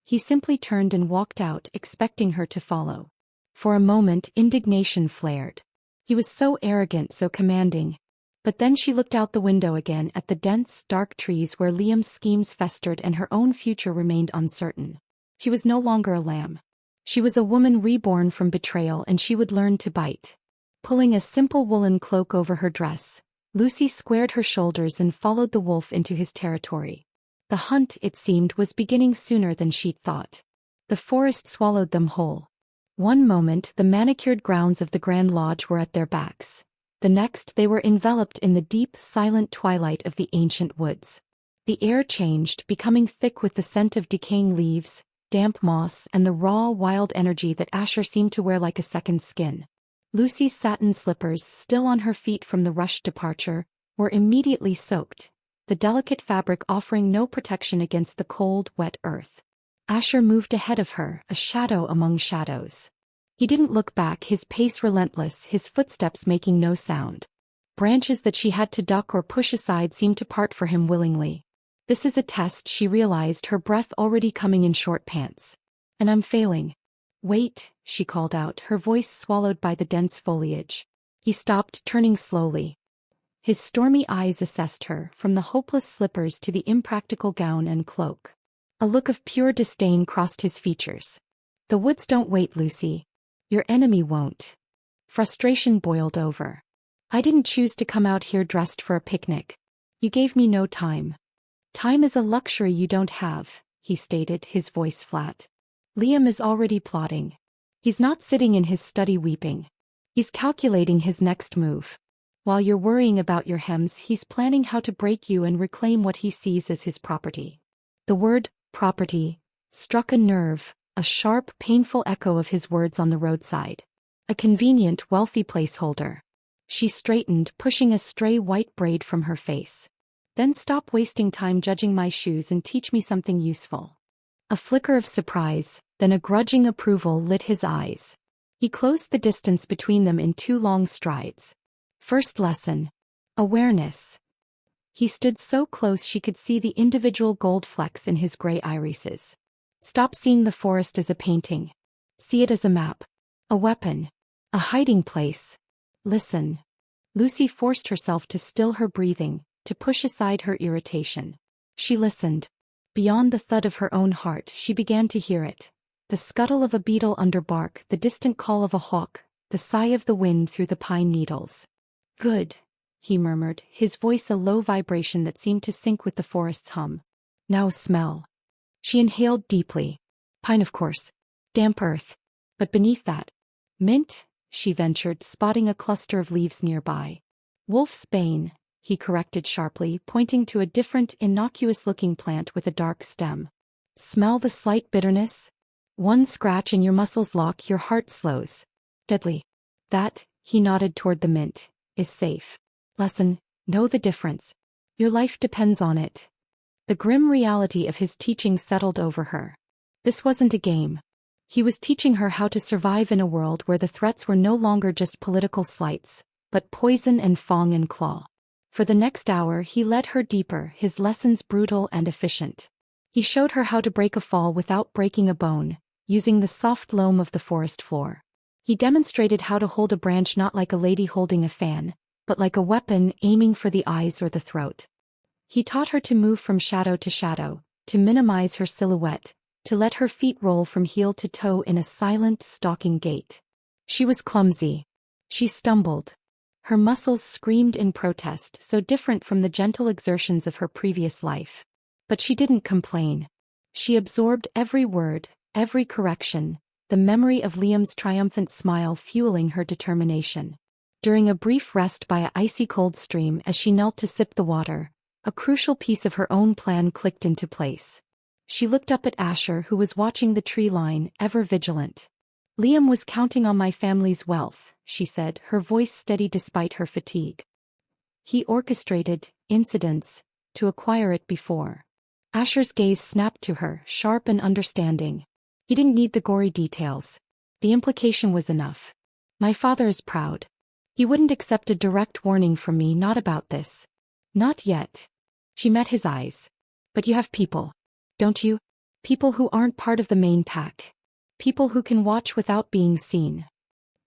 He simply turned and walked out, expecting her to follow. For a moment indignation flared. He was so arrogant, so commanding. But then she looked out the window again at the dense, dark trees where Liam's schemes festered and her own future remained uncertain. She was no longer a lamb. She was a woman reborn from betrayal, and she would learn to bite. Pulling a simple woolen cloak over her dress, Lucy squared her shoulders and followed the wolf into his territory. The hunt, it seemed, was beginning sooner than she'd thought. The forest swallowed them whole. One moment the manicured grounds of the Grand Lodge were at their backs. The next they were enveloped in the deep, silent twilight of the ancient woods. The air changed, becoming thick with the scent of decaying leaves, damp moss, and the raw, wild energy that Asher seemed to wear like a second skin. Lucy's satin slippers, still on her feet from the rushed departure, were immediately soaked, the delicate fabric offering no protection against the cold, wet earth. Asher moved ahead of her, a shadow among shadows. He didn't look back, his pace relentless, his footsteps making no sound. Branches that she had to duck or push aside seemed to part for him willingly. "This is a test," she realized, her breath already coming in short pants. "And I'm failing." "Wait," she called out, her voice swallowed by the dense foliage. He stopped, turning slowly. His stormy eyes assessed her, from the hopeless slippers to the impractical gown and cloak. A look of pure disdain crossed his features. "The woods don't wait, Lucy. Your enemy won't." Frustration boiled over. "I didn't choose to come out here dressed for a picnic. You gave me no time." "Time is a luxury you don't have," he stated, his voice flat. "Liam is already plotting." He's not sitting in his study weeping. He's calculating his next move. While you're worrying about your hems, he's planning how to break you and reclaim what he sees as his property. The word, property, struck a nerve, a sharp, painful echo of his words on the roadside. A convenient, wealthy placeholder. She straightened, pushing a stray white braid from her face. Then stop wasting time judging my shoes and teach me something useful. A flicker of surprise, then a grudging approval lit his eyes. He closed the distance between them in 2 long strides. First lesson. Awareness. He stood so close she could see the individual gold flecks in his gray irises. Stop seeing the forest as a painting. See it as a map. A weapon. A hiding place. Listen. Lucy forced herself to still her breathing, to push aside her irritation. She listened. Beyond the thud of her own heart, she began to hear it. The scuttle of a beetle under bark, the distant call of a hawk, the sigh of the wind through the pine needles. Good, he murmured, his voice a low vibration that seemed to sync with the forest's hum. Now smell. She inhaled deeply. Pine, of course. Damp earth. But beneath that, mint, she ventured, spotting a cluster of leaves nearby. Wolf's bane, he corrected sharply, pointing to a different, innocuous-looking plant with a dark stem. Smell the slight bitterness? One scratch and your muscles lock, your heart slows. Deadly. That, he nodded toward the mint, is safe. Lesson, know the difference. Your life depends on it. The grim reality of his teaching settled over her. This wasn't a game. He was teaching her how to survive in a world where the threats were no longer just political slights, but poison and fang and claw. For the next hour he led her deeper, his lessons brutal and efficient. He showed her how to break a fall without breaking a bone, using the soft loam of the forest floor. He demonstrated how to hold a branch not like a lady holding a fan, but like a weapon aiming for the eyes or the throat. He taught her to move from shadow to shadow, to minimize her silhouette, to let her feet roll from heel to toe in a silent, stalking gait. She was clumsy. She stumbled. Her muscles screamed in protest, so different from the gentle exertions of her previous life. But she didn't complain. She absorbed every word, every correction, the memory of Liam's triumphant smile fueling her determination. During a brief rest by an icy-cold stream as she knelt to sip the water, a crucial piece of her own plan clicked into place. She looked up at Asher, who was watching the tree line, ever vigilant. Liam was counting on my family's wealth, she said, her voice steady despite her fatigue. He orchestrated incidents to acquire it before. Asher's gaze snapped to her, sharp and understanding. He didn't need the gory details. The implication was enough. My father is proud. He wouldn't accept a direct warning from me, not about this. Not yet. She met his eyes. But you have people, don't you? People who aren't part of the main pack. People who can watch without being seen.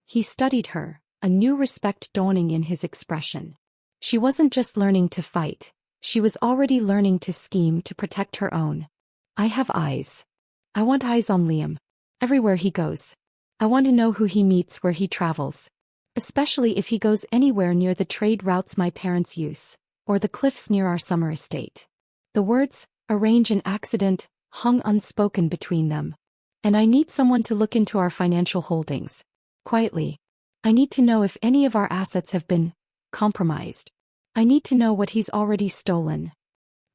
He studied her, a new respect dawning in his expression. She wasn't just learning to fight. She was already learning to scheme to protect her own. I have eyes. I want eyes on Liam. Everywhere he goes. I want to know who he meets, where he travels. Especially if he goes anywhere near the trade routes my parents use, or the cliffs near our summer estate. The words, arrange an accident, hung unspoken between them. And I need someone to look into our financial holdings. Quietly. I need to know if any of our assets have been compromised. I need to know what he's already stolen.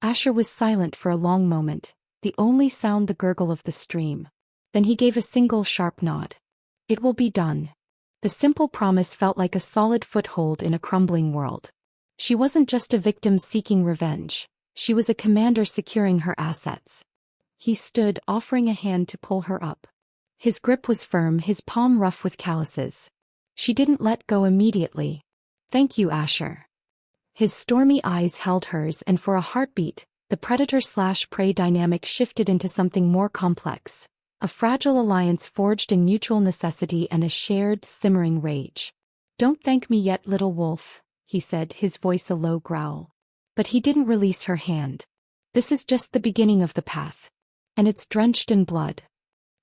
Asher was silent for a long moment, the only sound the gurgle of the stream. Then he gave a single sharp nod. It will be done. The simple promise felt like a solid foothold in a crumbling world. She wasn't just a victim seeking revenge. She was a commander securing her assets. He stood, offering a hand to pull her up. His grip was firm, his palm rough with calluses. She didn't let go immediately. Thank you, Asher. His stormy eyes held hers, and for a heartbeat, the predator-slash-prey dynamic shifted into something more complex. A fragile alliance forged in mutual necessity and a shared, simmering rage. Don't thank me yet, little wolf, he said, his voice a low growl. But he didn't release her hand. This is just the beginning of the path. And it's drenched in blood.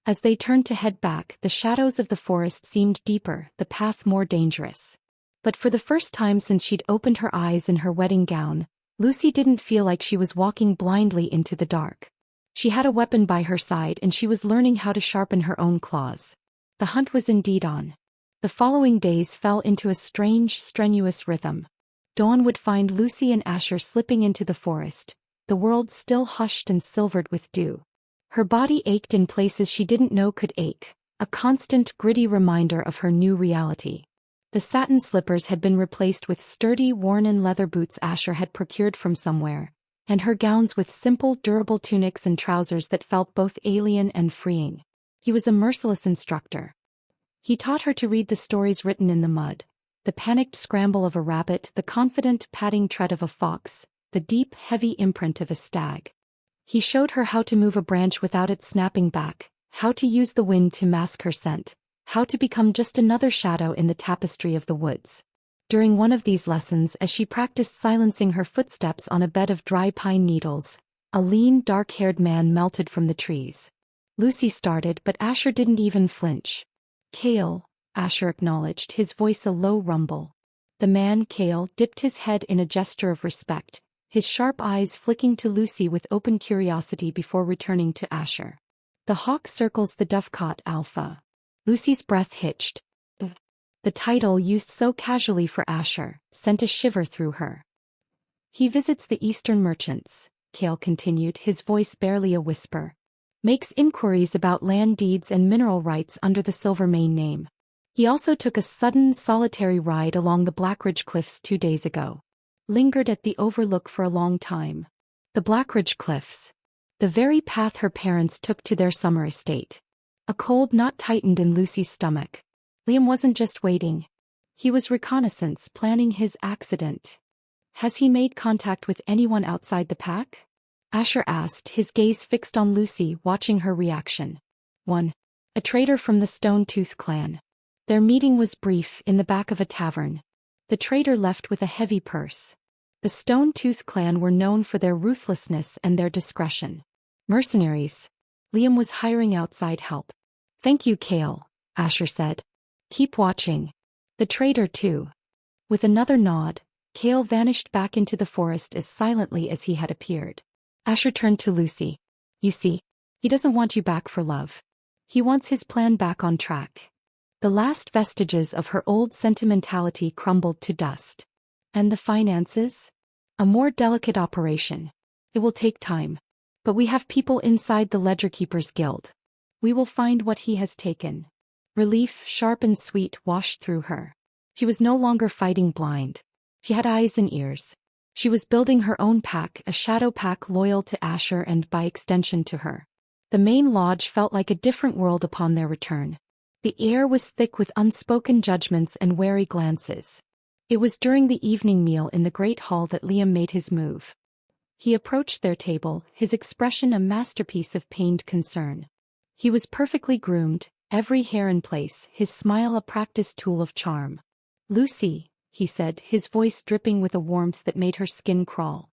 As they turned to head back, the shadows of the forest seemed deeper, the path more dangerous. But for the first time since she'd opened her eyes in her wedding gown, Lucy didn't feel like she was walking blindly into the dark. She had a weapon by her side and she was learning how to sharpen her own claws. The hunt was indeed on. The following days fell into a strange, strenuous rhythm. Dawn would find Lucy and Asher slipping into the forest, the world still hushed and silvered with dew. Her body ached in places she didn't know could ache, a constant, gritty reminder of her new reality. The satin slippers had been replaced with sturdy, worn-in leather boots Asher had procured from somewhere, and her gowns with simple, durable tunics and trousers that felt both alien and freeing. He was a merciless instructor. He taught her to read the stories written in the mud, the panicked scramble of a rabbit, the confident, padding tread of a fox, the deep, heavy imprint of a stag. He showed her how to move a branch without it snapping back, how to use the wind to mask her scent, how to become just another shadow in the tapestry of the woods. During one of these lessons, as she practiced silencing her footsteps on a bed of dry pine needles, a lean, dark-haired man melted from the trees. Lucy started, but Asher didn't even flinch. "Cale," Asher acknowledged, his voice a low rumble. The man, Cale, dipped his head in a gesture of respect, his sharp eyes flicking to Lucy with open curiosity before returning to Asher. "The hawk circles the dovecot, Alpha." Lucy's breath hitched. The title, used so casually for Asher, sent a shiver through her. "He visits the Eastern merchants," Cale continued, his voice barely a whisper. "Makes inquiries about land deeds and mineral rights under the Silvermane name. He also took a sudden, solitary ride along the Blackridge Cliffs 2 days ago. Lingered at the overlook for a long time. The Blackridge Cliffs. The very path her parents took to their summer estate." A cold knot tightened in Lucy's stomach. Liam wasn't just waiting. He was reconnaissance, planning his accident. "Has he made contact with anyone outside the pack?" Asher asked, his gaze fixed on Lucy, watching her reaction. "One. A trader from the Stone-Tooth clan. Their meeting was brief, in the back of a tavern. The trader left with a heavy purse. The Stone-Tooth clan were known for their ruthlessness and their discretion. Mercenaries. Liam was hiring outside help." "Thank you, Cale," Asher said. "Keep watching. The trader too." With another nod, Cale vanished back into the forest as silently as he had appeared. Asher turned to Lucy. "You see, he doesn't want you back for love. He wants his plan back on track." The last vestiges of her old sentimentality crumbled to dust. "And the finances? A more delicate operation. It will take time. But we have people inside the Ledger Keepers Guild. We will find what he has taken." Relief, sharp and sweet, washed through her. She was no longer fighting blind. She had eyes and ears. She was building her own pack, a shadow pack loyal to Asher and, by extension, to her. The main lodge felt like a different world upon their return. The air was thick with unspoken judgments and wary glances. It was during the evening meal in the great hall that Liam made his move. He approached their table, his expression a masterpiece of pained concern. He was perfectly groomed, every hair in place, his smile a practiced tool of charm. "Lucy," he said, his voice dripping with a warmth that made her skin crawl.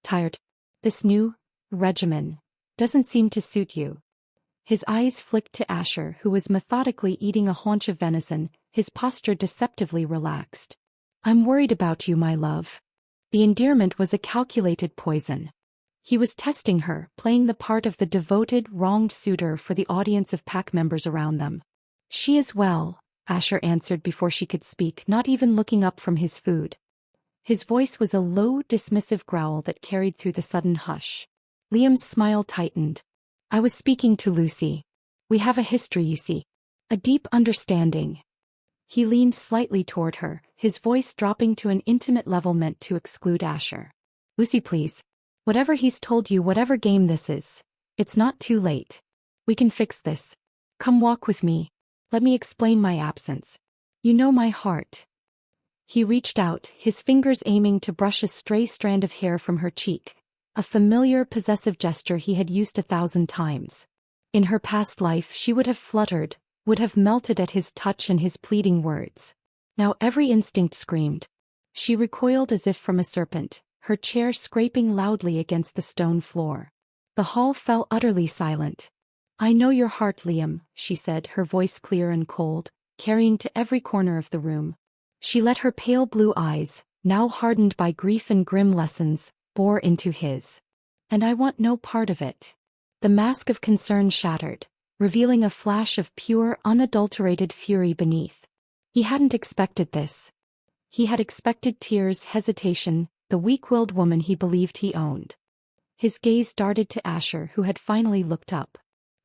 "Tired? This new regimen doesn't seem to suit you." His eyes flicked to Asher, who was methodically eating a haunch of venison, his posture deceptively relaxed. "I'm worried about you, my love." The endearment was a calculated poison. He was testing her, playing the part of the devoted, wronged suitor for the audience of pack members around them. "She is well," Asher answered before she could speak, not even looking up from his food. His voice was a low, dismissive growl that carried through the sudden hush. Liam's smile tightened. "I was speaking to Lucy. We have a history, you see. A deep understanding." He leaned slightly toward her, his voice dropping to an intimate level meant to exclude Asher. "Lucy, please. Whatever he's told you, whatever game this is, it's not too late. We can fix this. Come walk with me. Let me explain my absence. You know my heart." He reached out, his fingers aiming to brush a stray strand of hair from her cheek, a familiar, possessive gesture he had used 1,000 times. In her past life she would have fluttered, would have melted at his touch and his pleading words. Now every instinct screamed. She recoiled as if from a serpent, her chair scraping loudly against the stone floor. The hall fell utterly silent. "I know your heart, Liam," she said, her voice clear and cold, carrying to every corner of the room. She let her pale blue eyes, now hardened by grief and grim lessons, bore into his. "And I want no part of it." The mask of concern shattered, revealing a flash of pure, unadulterated fury beneath. He hadn't expected this. He had expected tears, hesitation, the weak-willed woman he believed he owned. His gaze darted to Asher, who had finally looked up.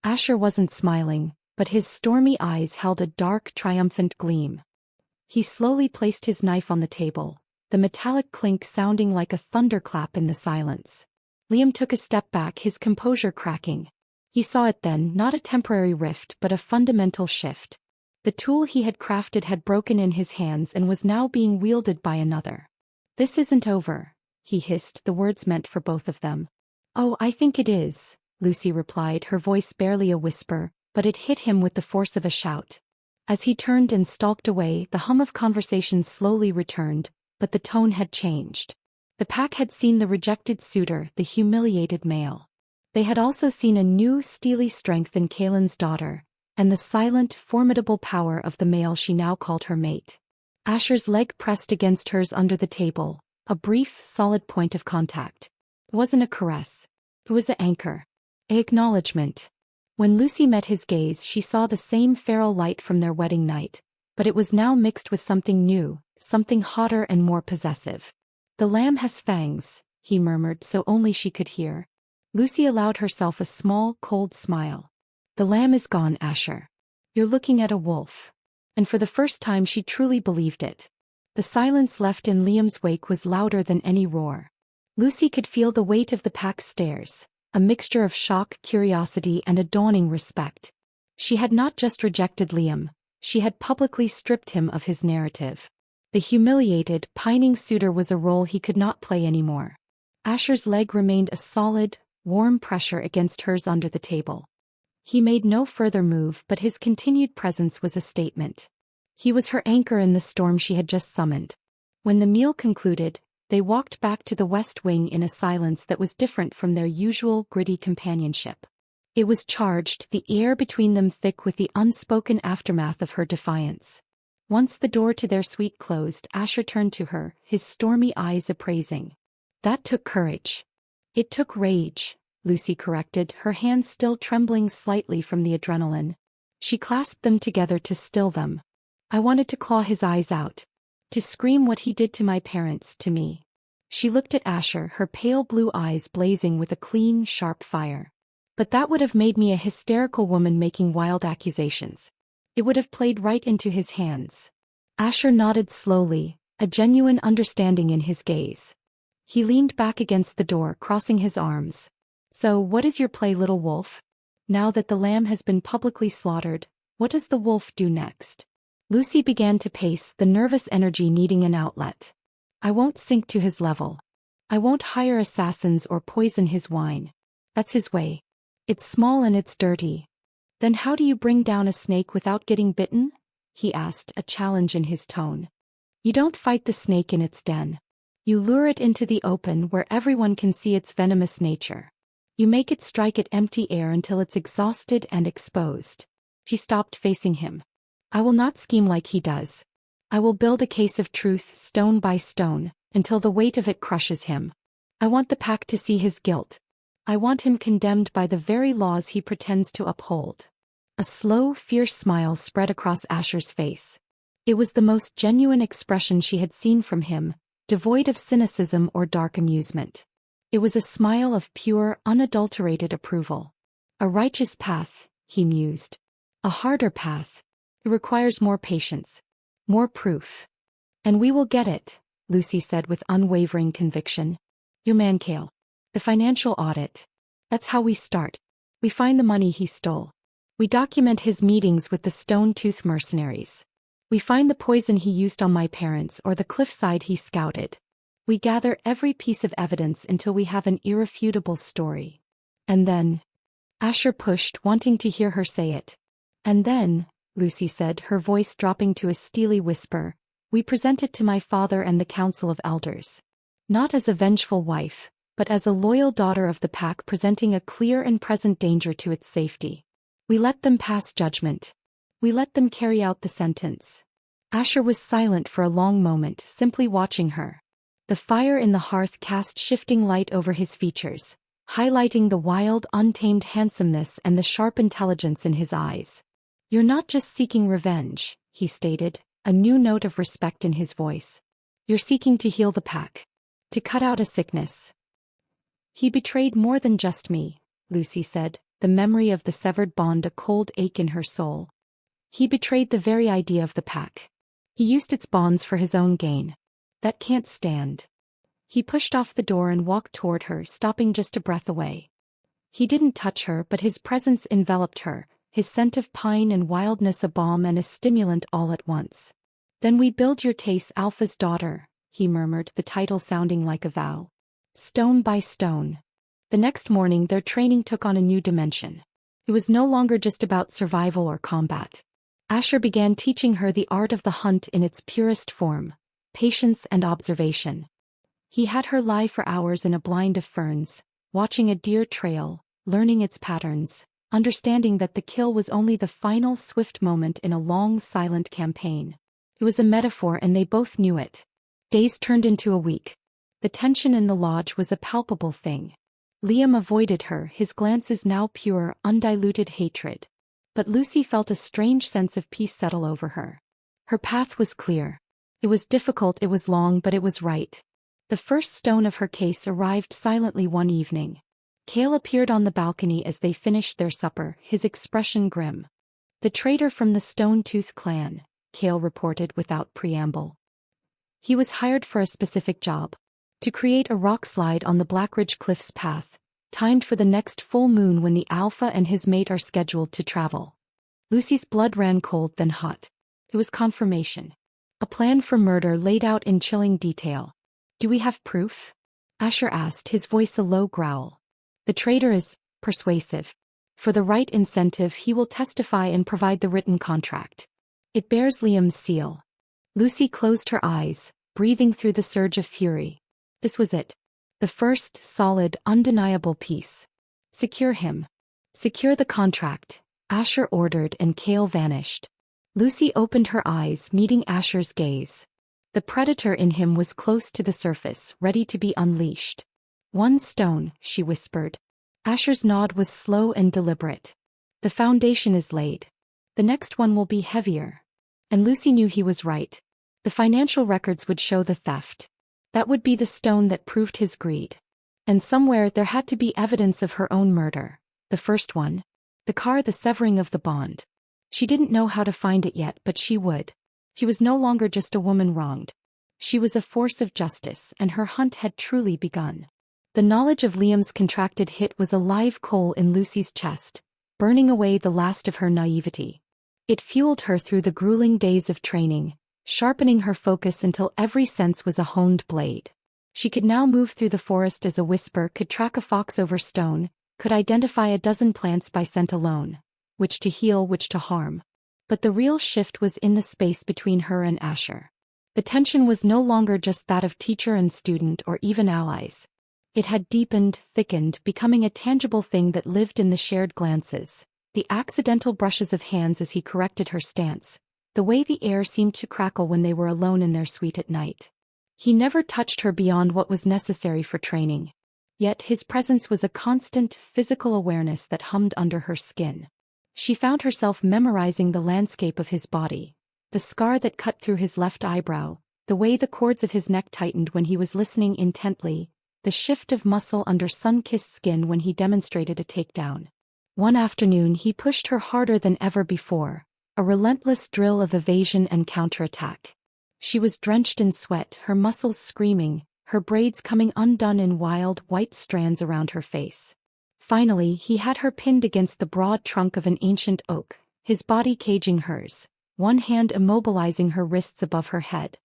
Asher wasn't smiling, but his stormy eyes held a dark, triumphant gleam. He slowly placed his knife on the table, the metallic clink sounding like a thunderclap in the silence. Liam took a step back, his composure cracking. He saw it then, not a temporary rift but a fundamental shift. The tool he had crafted had broken in his hands and was now being wielded by another. "This isn't over," he hissed, the words meant for both of them. "Oh, I think it is," Lucy replied, her voice barely a whisper, but it hit him with the force of a shout. As he turned and stalked away, the hum of conversation slowly returned, but the tone had changed. The pack had seen the rejected suitor, the humiliated male. They had also seen a new, steely strength in Kaelin's daughter, and the silent, formidable power of the male she now called her mate. Asher's leg pressed against hers under the table, a brief, solid point of contact. It wasn't a caress. It was an anchor. An acknowledgement. When Lucy met his gaze, she saw the same feral light from their wedding night, but it was now mixed with something new, something hotter and more possessive. "The lamb has fangs," he murmured so only she could hear. Lucy allowed herself a small, cold smile. "The lamb is gone, Asher. You're looking at a wolf." And for the first time she truly believed it. The silence left in Liam's wake was louder than any roar. Lucy could feel the weight of the pack's stares, a mixture of shock, curiosity, and a dawning respect. She had not just rejected Liam, she had publicly stripped him of his narrative. The humiliated, pining suitor was a role he could not play anymore. Asher's leg remained a solid, warm pressure against hers under the table. He made no further move, but his continued presence was a statement. He was her anchor in the storm she had just summoned. When the meal concluded, they walked back to the West Wing in a silence that was different from their usual gritty companionship. It was charged, the air between them thick with the unspoken aftermath of her defiance. Once the door to their suite closed, Asher turned to her, his stormy eyes appraising. "That took courage." "It took rage," Lucy corrected, her hands still trembling slightly from the adrenaline. She clasped them together to still them. "I wanted to claw his eyes out. To scream what he did to my parents, to me." She looked at Asher, her pale blue eyes blazing with a clean, sharp fire. "But that would have made me a hysterical woman making wild accusations. It would have played right into his hands." Asher nodded slowly, a genuine understanding in his gaze. He leaned back against the door, crossing his arms. "So, what is your play, little wolf? Now that the lamb has been publicly slaughtered, what does the wolf do next?" Lucy began to pace, the nervous energy needing an outlet. "I won't sink to his level. I won't hire assassins or poison his wine. That's his way. It's small and it's dirty." "Then how do you bring down a snake without getting bitten?" he asked, a challenge in his tone. "You don't fight the snake in its den. You lure it into the open where everyone can see its venomous nature. You make it strike at empty air until it's exhausted and exposed." She stopped, facing him. "I will not scheme like he does. I will build a case of truth stone by stone, until the weight of it crushes him. I want the pack to see his guilt. I want him condemned by the very laws he pretends to uphold." A slow, fierce smile spread across Asher's face. It was the most genuine expression she had seen from him, devoid of cynicism or dark amusement. It was a smile of pure, unadulterated approval. "A righteous path," he mused. "A harder path. It requires more patience. More proof. And we will get it," Lucy said with unwavering conviction. "Your man Kale. The financial audit. That's how we start. We find the money he stole. We document his meetings with the stone-tooth mercenaries. We find the poison he used on my parents or the cliffside he scouted. We gather every piece of evidence until we have an irrefutable story. And then..." Asher pushed, wanting to hear her say it. "And then," Lucy said, her voice dropping to a steely whisper, "we present it to my father and the Council of Elders. Not as a vengeful wife, but as a loyal daughter of the pack presenting a clear and present danger to its safety. We let them pass judgment. We let them carry out the sentence." Asher was silent for a long moment, simply watching her. The fire in the hearth cast shifting light over his features, highlighting the wild, untamed handsomeness and the sharp intelligence in his eyes. "You're not just seeking revenge," he stated, a new note of respect in his voice. "You're seeking to heal the pack. To cut out a sickness." "He betrayed more than just me," Lucy said, the memory of the severed bond a cold ache in her soul. "He betrayed the very idea of the pack. He used its bonds for his own gain. That can't stand." He pushed off the door and walked toward her, stopping just a breath away. He didn't touch her, but his presence enveloped her, his scent of pine and wildness a balm and a stimulant all at once. "Then we build your taste, Alpha's daughter," he murmured, the title sounding like a vow. "Stone by stone." The next morning their training took on a new dimension. It was no longer just about survival or combat. Asher began teaching her the art of the hunt in its purest form, patience and observation. He had her lie for hours in a blind of ferns, watching a deer trail, learning its patterns, understanding that the kill was only the final swift moment in a long silent campaign. It was a metaphor and they both knew it. Days turned into a week. The tension in the lodge was a palpable thing. Liam avoided her, his glances now pure, undiluted hatred. But Lucy felt a strange sense of peace settle over her. Her path was clear. It was difficult, it was long, but it was right. The first stone of her case arrived silently one evening. Cale appeared on the balcony as they finished their supper, his expression grim. "The traitor from the Stone-Tooth clan," Cale reported without preamble. "He was hired for a specific job. To create a rock slide on the Blackridge Cliffs path, timed for the next full moon when the Alpha and his mate are scheduled to travel." Lucy's blood ran cold then hot. It was confirmation. A plan for murder laid out in chilling detail. "Do we have proof?" Asher asked, his voice a low growl. "The traitor is persuasive. For the right incentive he will testify and provide the written contract. It bears Liam's seal." Lucy closed her eyes, breathing through the surge of fury. This was it. The first, solid, undeniable piece. "Secure him. Secure the contract," Asher ordered, and Cale vanished. Lucy opened her eyes, meeting Asher's gaze. The predator in him was close to the surface, ready to be unleashed. "One stone," she whispered. Asher's nod was slow and deliberate. "The foundation is laid. The next one will be heavier." And Lucy knew he was right. The financial records would show the theft. That would be the stone that proved his greed. And somewhere there had to be evidence of her own murder. The first one. The car, the severing of the bond. She didn't know how to find it yet, but she would. She was no longer just a woman wronged. She was a force of justice, and her hunt had truly begun. The knowledge of Liam's contracted hit was a live coal in Lucy's chest, burning away the last of her naivety. It fueled her through the grueling days of training, sharpening her focus until every sense was a honed blade. She could now move through the forest as a whisper, could track a fox over stone, could identify a dozen plants by scent alone, which to heal, which to harm. But the real shift was in the space between her and Asher. The tension was no longer just that of teacher and student or even allies. It had deepened, thickened, becoming a tangible thing that lived in the shared glances, the accidental brushes of hands as he corrected her stance, the way the air seemed to crackle when they were alone in their suite at night. He never touched her beyond what was necessary for training. Yet his presence was a constant, physical awareness that hummed under her skin. She found herself memorizing the landscape of his body, the scar that cut through his left eyebrow, the way the cords of his neck tightened when he was listening intently, the shift of muscle under sun-kissed skin when he demonstrated a takedown. One afternoon he pushed her harder than ever before, a relentless drill of evasion and counterattack. She was drenched in sweat, her muscles screaming, her braids coming undone in wild, white strands around her face. Finally, he had her pinned against the broad trunk of an ancient oak, his body caging hers, one hand immobilizing her wrists above her head.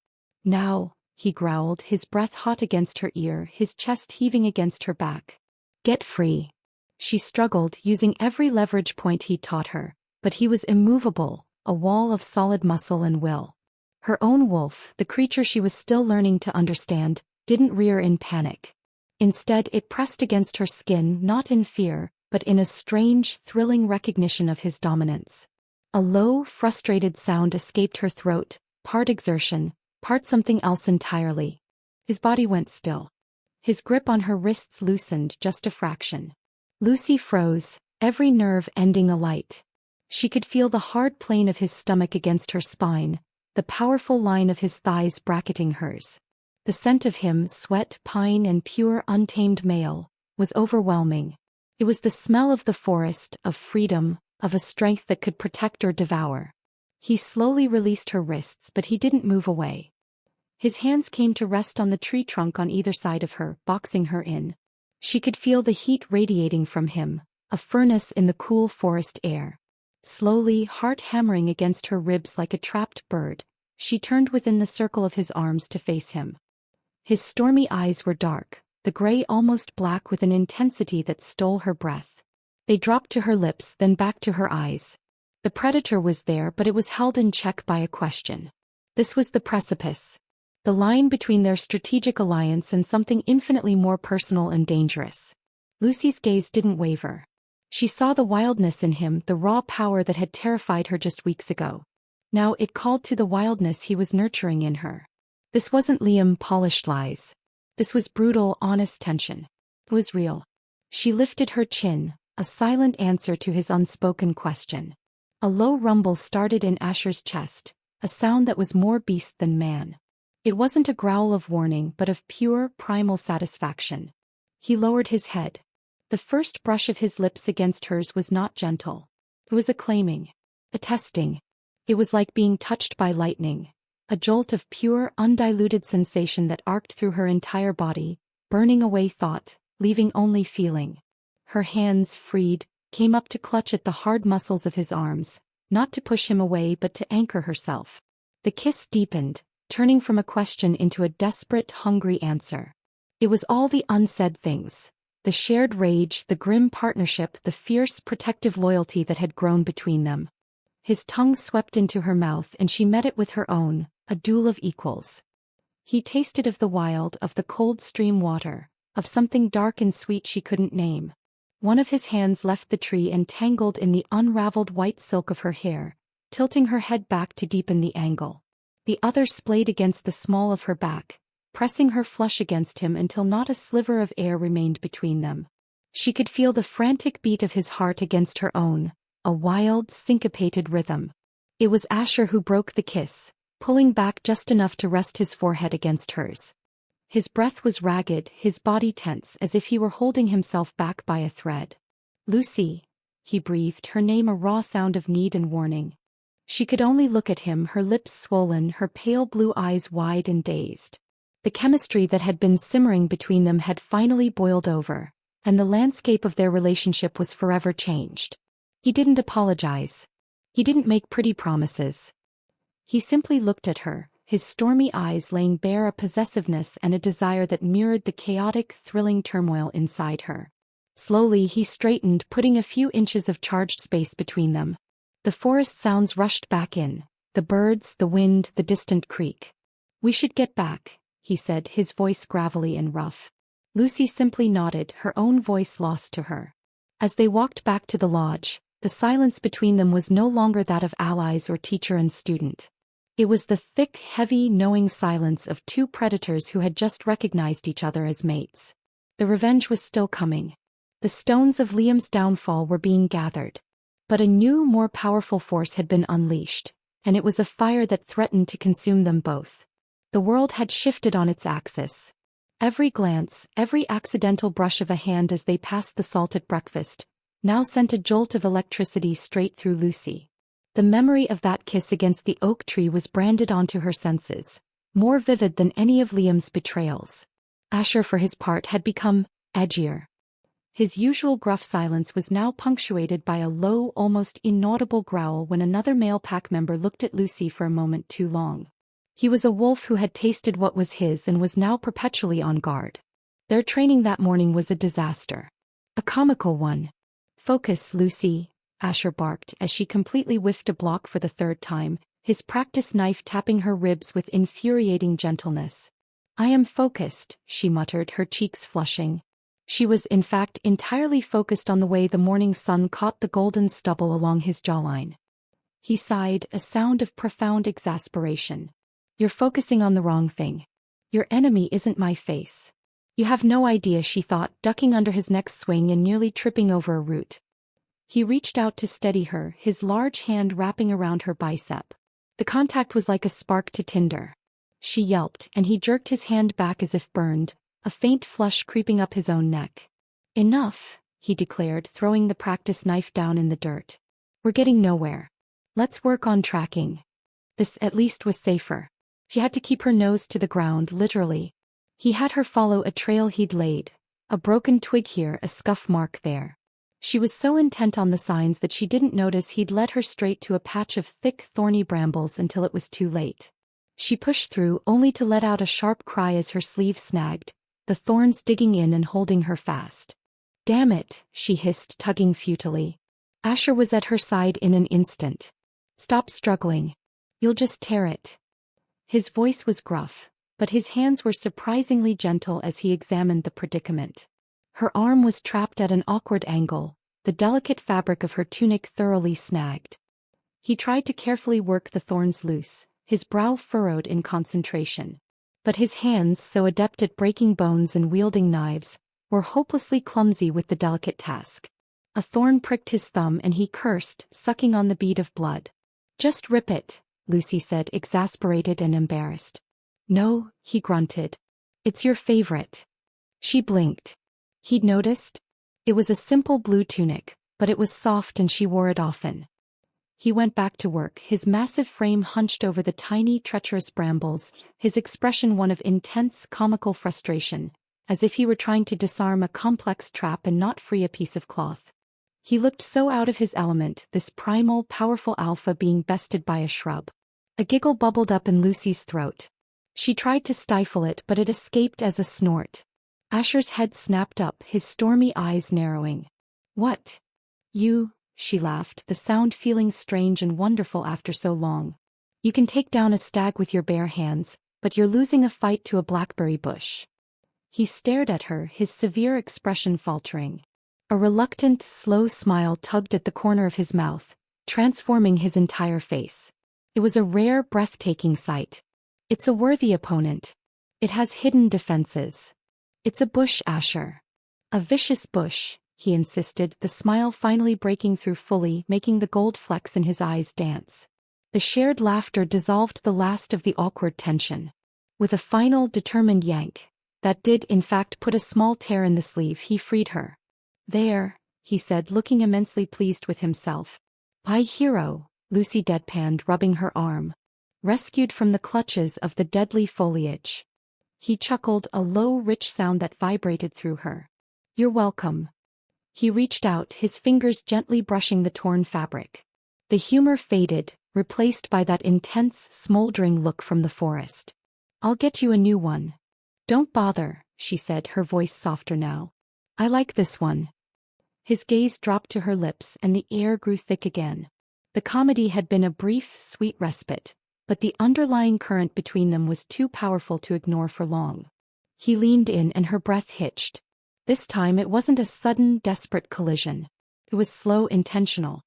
"Now," he growled, his breath hot against her ear, his chest heaving against her back. "Get free." She struggled, using every leverage point he'd taught her, but he was immovable, a wall of solid muscle and will. Her own wolf, the creature she was still learning to understand, didn't rear in panic. Instead, it pressed against her skin, not in fear, but in a strange, thrilling recognition of his dominance. A low, frustrated sound escaped her throat, part exertion, part something else entirely. His body went still. His grip on her wrists loosened just a fraction. Lucy froze, every nerve ending alight. She could feel the hard plane of his stomach against her spine, the powerful line of his thighs bracketing hers. The scent of him, sweat, pine and pure untamed male, was overwhelming. It was the smell of the forest, of freedom, of a strength that could protect or devour. He slowly released her wrists, but he didn't move away. His hands came to rest on the tree trunk on either side of her, boxing her in. She could feel the heat radiating from him, a furnace in the cool forest air. Slowly, heart hammering against her ribs like a trapped bird, she turned within the circle of his arms to face him. His stormy eyes were dark, the gray almost black with an intensity that stole her breath. They dropped to her lips, then back to her eyes. The predator was there, but it was held in check by a question. This was the precipice. The line between their strategic alliance and something infinitely more personal and dangerous. Lucy's gaze didn't waver. She saw the wildness in him, the raw power that had terrified her just weeks ago. Now it called to the wildness he was nurturing in her. This wasn't Liam polished lies. This was brutal, honest tension. It was real. She lifted her chin, a silent answer to his unspoken question. A low rumble started in Asher's chest, a sound that was more beast than man. It wasn't a growl of warning but of pure, primal satisfaction. He lowered his head. The first brush of his lips against hers was not gentle. It was a claiming, a testing. It was like being touched by lightning, a jolt of pure, undiluted sensation that arced through her entire body, burning away thought, leaving only feeling. Her hands, freed, came up to clutch at the hard muscles of his arms, not to push him away but to anchor herself. The kiss deepened, turning from a question into a desperate, hungry answer. It was all the unsaid things. The shared rage, the grim partnership, the fierce, protective loyalty that had grown between them. His tongue swept into her mouth and she met it with her own, a duel of equals. He tasted of the wild, of the cold stream water, of something dark and sweet she couldn't name. One of his hands left the tree and tangled in the unraveled white silk of her hair, tilting her head back to deepen the angle. The other splayed against the small of her back, pressing her flush against him until not a sliver of air remained between them. She could feel the frantic beat of his heart against her own, a wild, syncopated rhythm. It was Asher who broke the kiss, pulling back just enough to rest his forehead against hers. His breath was ragged, his body tense as if he were holding himself back by a thread. "Lucy," he breathed, her name a raw sound of need and warning. She could only look at him, her lips swollen, her pale blue eyes wide and dazed. The chemistry that had been simmering between them had finally boiled over, and the landscape of their relationship was forever changed. He didn't apologize. He didn't make pretty promises. He simply looked at her, his stormy eyes laying bare a possessiveness and a desire that mirrored the chaotic, thrilling turmoil inside her. Slowly he straightened, putting a few inches of charged space between them. The forest sounds rushed back in, the birds, the wind, the distant creek. "We should get back," he said, his voice gravelly and rough. Lucy simply nodded, her own voice lost to her. As they walked back to the lodge, the silence between them was no longer that of allies or teacher and student. It was the thick, heavy, knowing silence of two predators who had just recognized each other as mates. The revenge was still coming. The stones of Liam's downfall were being gathered. But a new, more powerful force had been unleashed, and it was a fire that threatened to consume them both. The world had shifted on its axis. Every glance, every accidental brush of a hand as they passed the salt at breakfast, now sent a jolt of electricity straight through Lucy. The memory of that kiss against the oak tree was branded onto her senses, more vivid than any of Liam's betrayals. Asher, for his part, had become edgier. His usual gruff silence was now punctuated by a low, almost inaudible growl when another male pack member looked at Lucy for a moment too long. He was a wolf who had tasted what was his and was now perpetually on guard. Their training that morning was a disaster. A comical one. "Focus, Lucy," Asher barked as she completely whiffed a block for the third time, his practice knife tapping her ribs with infuriating gentleness. "I am focused," she muttered, her cheeks flushing. She was, in fact, entirely focused on the way the morning sun caught the golden stubble along his jawline. He sighed, a sound of profound exasperation. "You're focusing on the wrong thing. Your enemy isn't my face. You have no idea, she thought, ducking under his next swing and nearly tripping over a root. He reached out to steady her, his large hand wrapping around her bicep. The contact was like a spark to tinder. She yelped, and he jerked his hand back as if burned, a faint flush creeping up his own neck. Enough, he declared, throwing the practice knife down in the dirt. We're getting nowhere. Let's work on tracking. This at least was safer. She had to keep her nose to the ground, literally. He had her follow a trail he'd laid, a broken twig here, a scuff mark there. She was so intent on the signs that she didn't notice he'd led her straight to a patch of thick, thorny brambles until it was too late. She pushed through, only to let out a sharp cry as her sleeve snagged, the thorns digging in and holding her fast. Damn it, she hissed, tugging futilely. Asher was at her side in an instant. Stop struggling. You'll just tear it. His voice was gruff, but his hands were surprisingly gentle as he examined the predicament. Her arm was trapped at an awkward angle, the delicate fabric of her tunic thoroughly snagged. He tried to carefully work the thorns loose, his brow furrowed in concentration. But his hands, so adept at breaking bones and wielding knives, were hopelessly clumsy with the delicate task. A thorn pricked his thumb and he cursed, sucking on the bead of blood. Just rip it, Lucy said, exasperated and embarrassed. No, he grunted. It's your favorite. She blinked. He'd noticed. It was a simple blue tunic, but it was soft and she wore it often. He went back to work, his massive frame hunched over the tiny, treacherous brambles, his expression one of intense, comical frustration, as if he were trying to disarm a complex trap and not free a piece of cloth. He looked so out of his element, this primal, powerful alpha being bested by a shrub. A giggle bubbled up in Lucy's throat. She tried to stifle it, but it escaped as a snort. Asher's head snapped up, his stormy eyes narrowing. What? You, she laughed, the sound feeling strange and wonderful after so long. You can take down a stag with your bare hands, but you're losing a fight to a blackberry bush. He stared at her, his severe expression faltering. A reluctant, slow smile tugged at the corner of his mouth, transforming his entire face. It was a rare, breathtaking sight. It's a worthy opponent. It has hidden defenses. It's a bush, Asher. A vicious bush, he insisted, the smile finally breaking through fully, making the gold flecks in his eyes dance. The shared laughter dissolved the last of the awkward tension. With a final, determined yank, that did in fact put a small tear in the sleeve, he freed her. There, he said, looking immensely pleased with himself. My hero, Lucy deadpanned, rubbing her arm. Rescued from the clutches of the deadly foliage. He chuckled, a low, rich sound that vibrated through her. You're welcome. He reached out, his fingers gently brushing the torn fabric. The humor faded, replaced by that intense, smoldering look from the forest. I'll get you a new one. Don't bother, she said, her voice softer now. I like this one. His gaze dropped to her lips and the air grew thick again. The comedy had been a brief, sweet respite, but the underlying current between them was too powerful to ignore for long. He leaned in and her breath hitched. This time it wasn't a sudden, desperate collision. It was slow, intentional.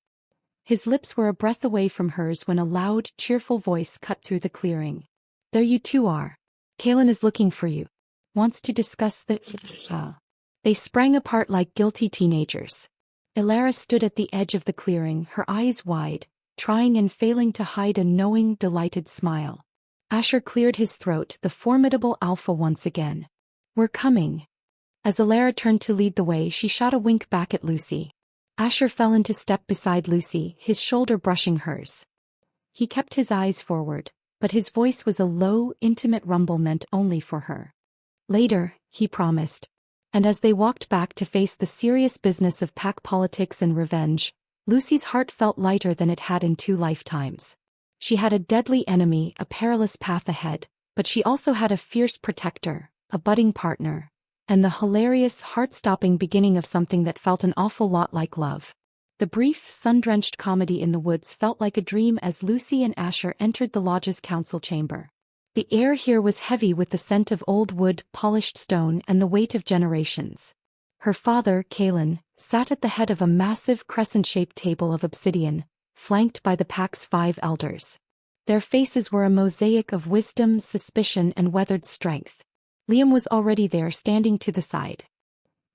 His lips were a breath away from hers when a loud, cheerful voice cut through the clearing. There you two are. Kaelin is looking for you. Wants to discuss the... They sprang apart like guilty teenagers. Elara stood at the edge of the clearing, her eyes wide, trying and failing to hide a knowing, delighted smile. Asher cleared his throat, the formidable alpha once again. We're coming. As Elara turned to lead the way, she shot a wink back at Lucy. Asher fell into step beside Lucy, his shoulder brushing hers. He kept his eyes forward, but his voice was a low, intimate rumble meant only for her. Later, he promised. And as they walked back to face the serious business of pack politics and revenge, Lucy's heart felt lighter than it had in 2 lifetimes. She had a deadly enemy, a perilous path ahead, but she also had a fierce protector, a budding partner, and the hilarious, heart-stopping beginning of something that felt an awful lot like love. The brief, sun-drenched comedy in the woods felt like a dream as Lucy and Asher entered the lodge's council chamber. The air here was heavy with the scent of old wood, polished stone, and the weight of generations. Her father, Kaelin, sat at the head of a massive crescent-shaped table of obsidian, flanked by the pack's 5 elders. Their faces were a mosaic of wisdom, suspicion, and weathered strength. Liam was already there, standing to the side.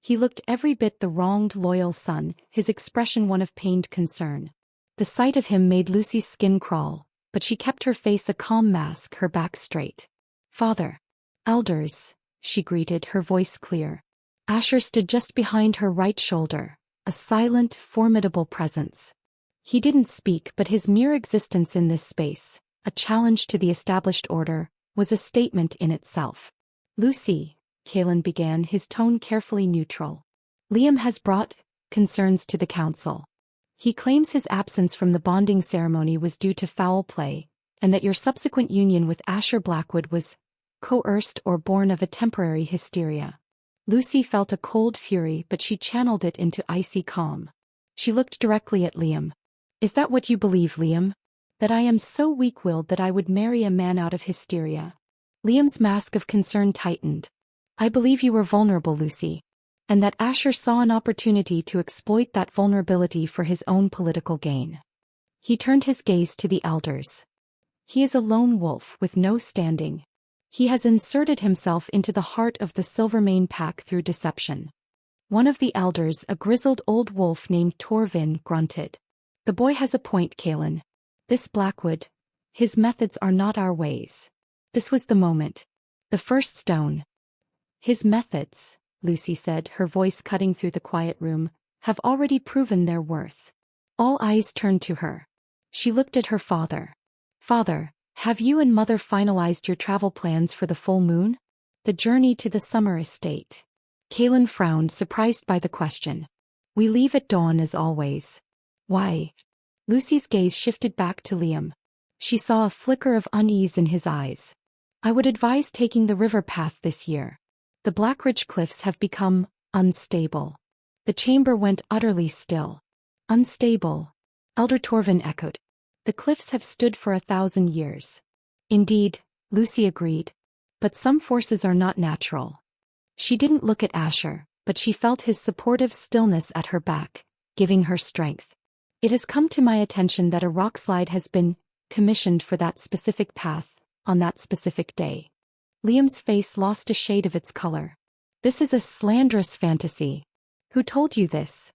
He looked every bit the wronged loyal son, his expression one of pained concern. The sight of him made Lucy's skin crawl, but she kept her face a calm mask, her back straight. "Father." "Elders," she greeted, her voice clear. Asher stood just behind her right shoulder, a silent, formidable presence. He didn't speak, but his mere existence in this space, a challenge to the established order, was a statement in itself. "Lucy," Kaelin began, his tone carefully neutral. "Liam has brought concerns to the council. He claims his absence from the bonding ceremony was due to foul play, and that your subsequent union with Asher Blackwood was coerced or born of a temporary hysteria." Lucy felt a cold fury, but she channeled it into icy calm. She looked directly at Liam. "Is that what you believe, Liam? That I am so weak-willed that I would marry a man out of hysteria?" Liam's mask of concern tightened. "I believe you were vulnerable, Lucy. And that Asher saw an opportunity to exploit that vulnerability for his own political gain." He turned his gaze to the elders. "He is a lone wolf with no standing. He has inserted himself into the heart of the Silvermane pack through deception." One of the elders, a grizzled old wolf named Torvin, grunted. "The boy has a point, Kaelin. This Blackwood, his methods are not our ways." This was the moment. The first stone. "His methods," Lucy said, her voice cutting through the quiet room, "have already proven their worth." All eyes turned to her. She looked at her father. "Father, have you and Mother finalized your travel plans for the full moon? The journey to the summer estate?" Kaelin frowned, surprised by the question. "We leave at dawn as always." "Why?" Lucy's gaze shifted back to Liam. She saw a flicker of unease in his eyes. "I would advise taking the river path this year. The Blackridge cliffs have become unstable." The chamber went utterly still. "Unstable?" Elder Torvin echoed. "The cliffs have stood for 1,000 years." "Indeed," Lucy agreed. "But some forces are not natural." She didn't look at Asher, but she felt his supportive stillness at her back, giving her strength. "It has come to my attention that a rock slide has been commissioned for that specific path, on that specific day." Liam's face lost a shade of its color. "This is a slanderous fantasy. Who told you this?"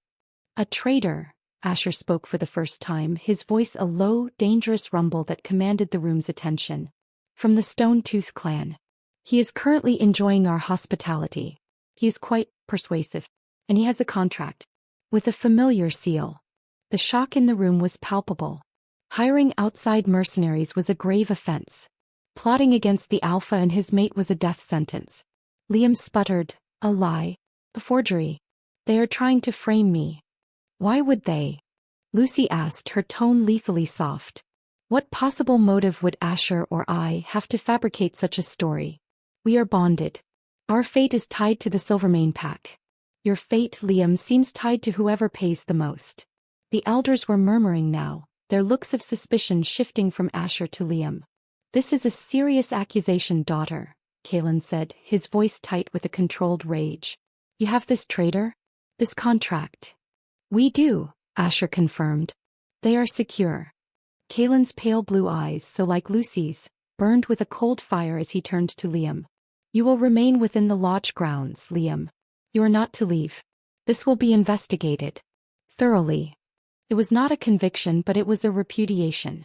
"A traitor," Asher spoke for the first time, his voice a low, dangerous rumble that commanded the room's attention. "From the Stone-Tooth clan. He is currently enjoying our hospitality. He is quite persuasive. And he has a contract. With a familiar seal." The shock in the room was palpable. Hiring outside mercenaries was a grave offense. Plotting against the Alpha and his mate was a death sentence. Liam sputtered, "A lie. A forgery. They are trying to frame me." "Why would they?" Lucy asked, her tone lethally soft. "What possible motive would Asher or I have to fabricate such a story? We are bonded. Our fate is tied to the Silvermane pack. Your fate, Liam, seems tied to whoever pays the most." The elders were murmuring now, their looks of suspicion shifting from Asher to Liam. "This is a serious accusation, daughter," Kaelin said, his voice tight with a controlled rage. "You have this traitor? This contract?" "We do," Asher confirmed. "They are secure." Kaelin's pale blue eyes, so like Lucy's, burned with a cold fire as he turned to Liam. "You will remain within the lodge grounds, Liam. You are not to leave. This will be investigated thoroughly." It was not a conviction, but it was a repudiation.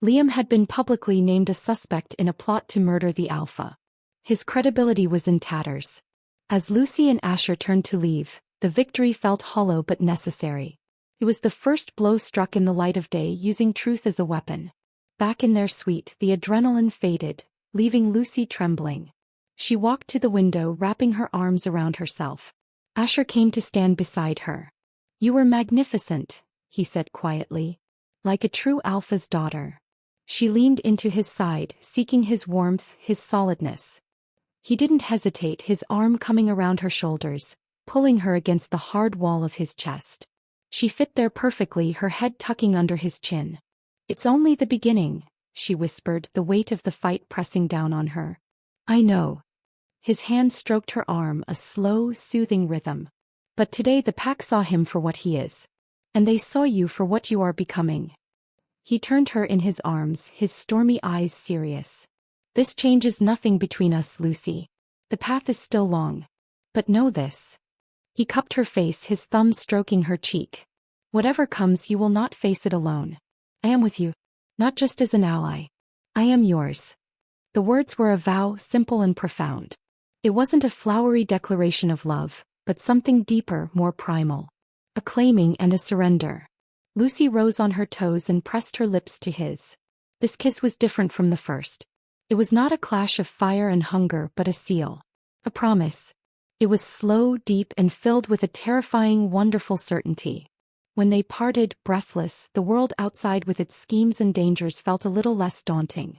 Liam had been publicly named a suspect in a plot to murder the Alpha. His credibility was in tatters. As Lucy and Asher turned to leave, the victory felt hollow but necessary. It was the first blow struck in the light of day, using truth as a weapon. Back in their suite, the adrenaline faded, leaving Lucy trembling. She walked to the window, wrapping her arms around herself. Asher came to stand beside her. "You were magnificent," he said quietly. "Like a true Alpha's daughter." She leaned into his side, seeking his warmth, his solidness. He didn't hesitate, his arm coming around her shoulders, pulling her against the hard wall of his chest. She fit there perfectly, her head tucking under his chin. "It's only the beginning," she whispered, the weight of the fight pressing down on her. "I know." His hand stroked her arm, a slow, soothing rhythm. "But today the pack saw him for what he is. And they saw you for what you are becoming." He turned her in his arms, his stormy eyes serious. "This changes nothing between us, Lucy. The path is still long. But know this. He cupped her face, his thumb stroking her cheek. Whatever comes, you will not face it alone. I am with you. Not just as an ally. I am yours. The words were a vow, simple and profound. It wasn't a flowery declaration of love, but something deeper, more primal. A claiming and a surrender. Lucy rose on her toes and pressed her lips to his. This kiss was different from the first. It was not a clash of fire and hunger, but a seal. A promise. It was slow, deep, and filled with a terrifying, wonderful certainty. When they parted, breathless, the world outside with its schemes and dangers felt a little less daunting.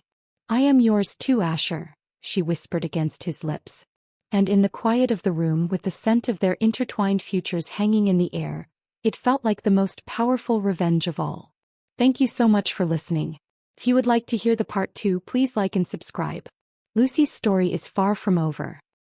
I am yours too, Asher, she whispered against his lips. And in the quiet of the room, with the scent of their intertwined futures hanging in the air, it felt like the most powerful revenge of all. Thank you so much for listening. If you would like to hear the part 2, please like and subscribe. Lucy's story is far from over.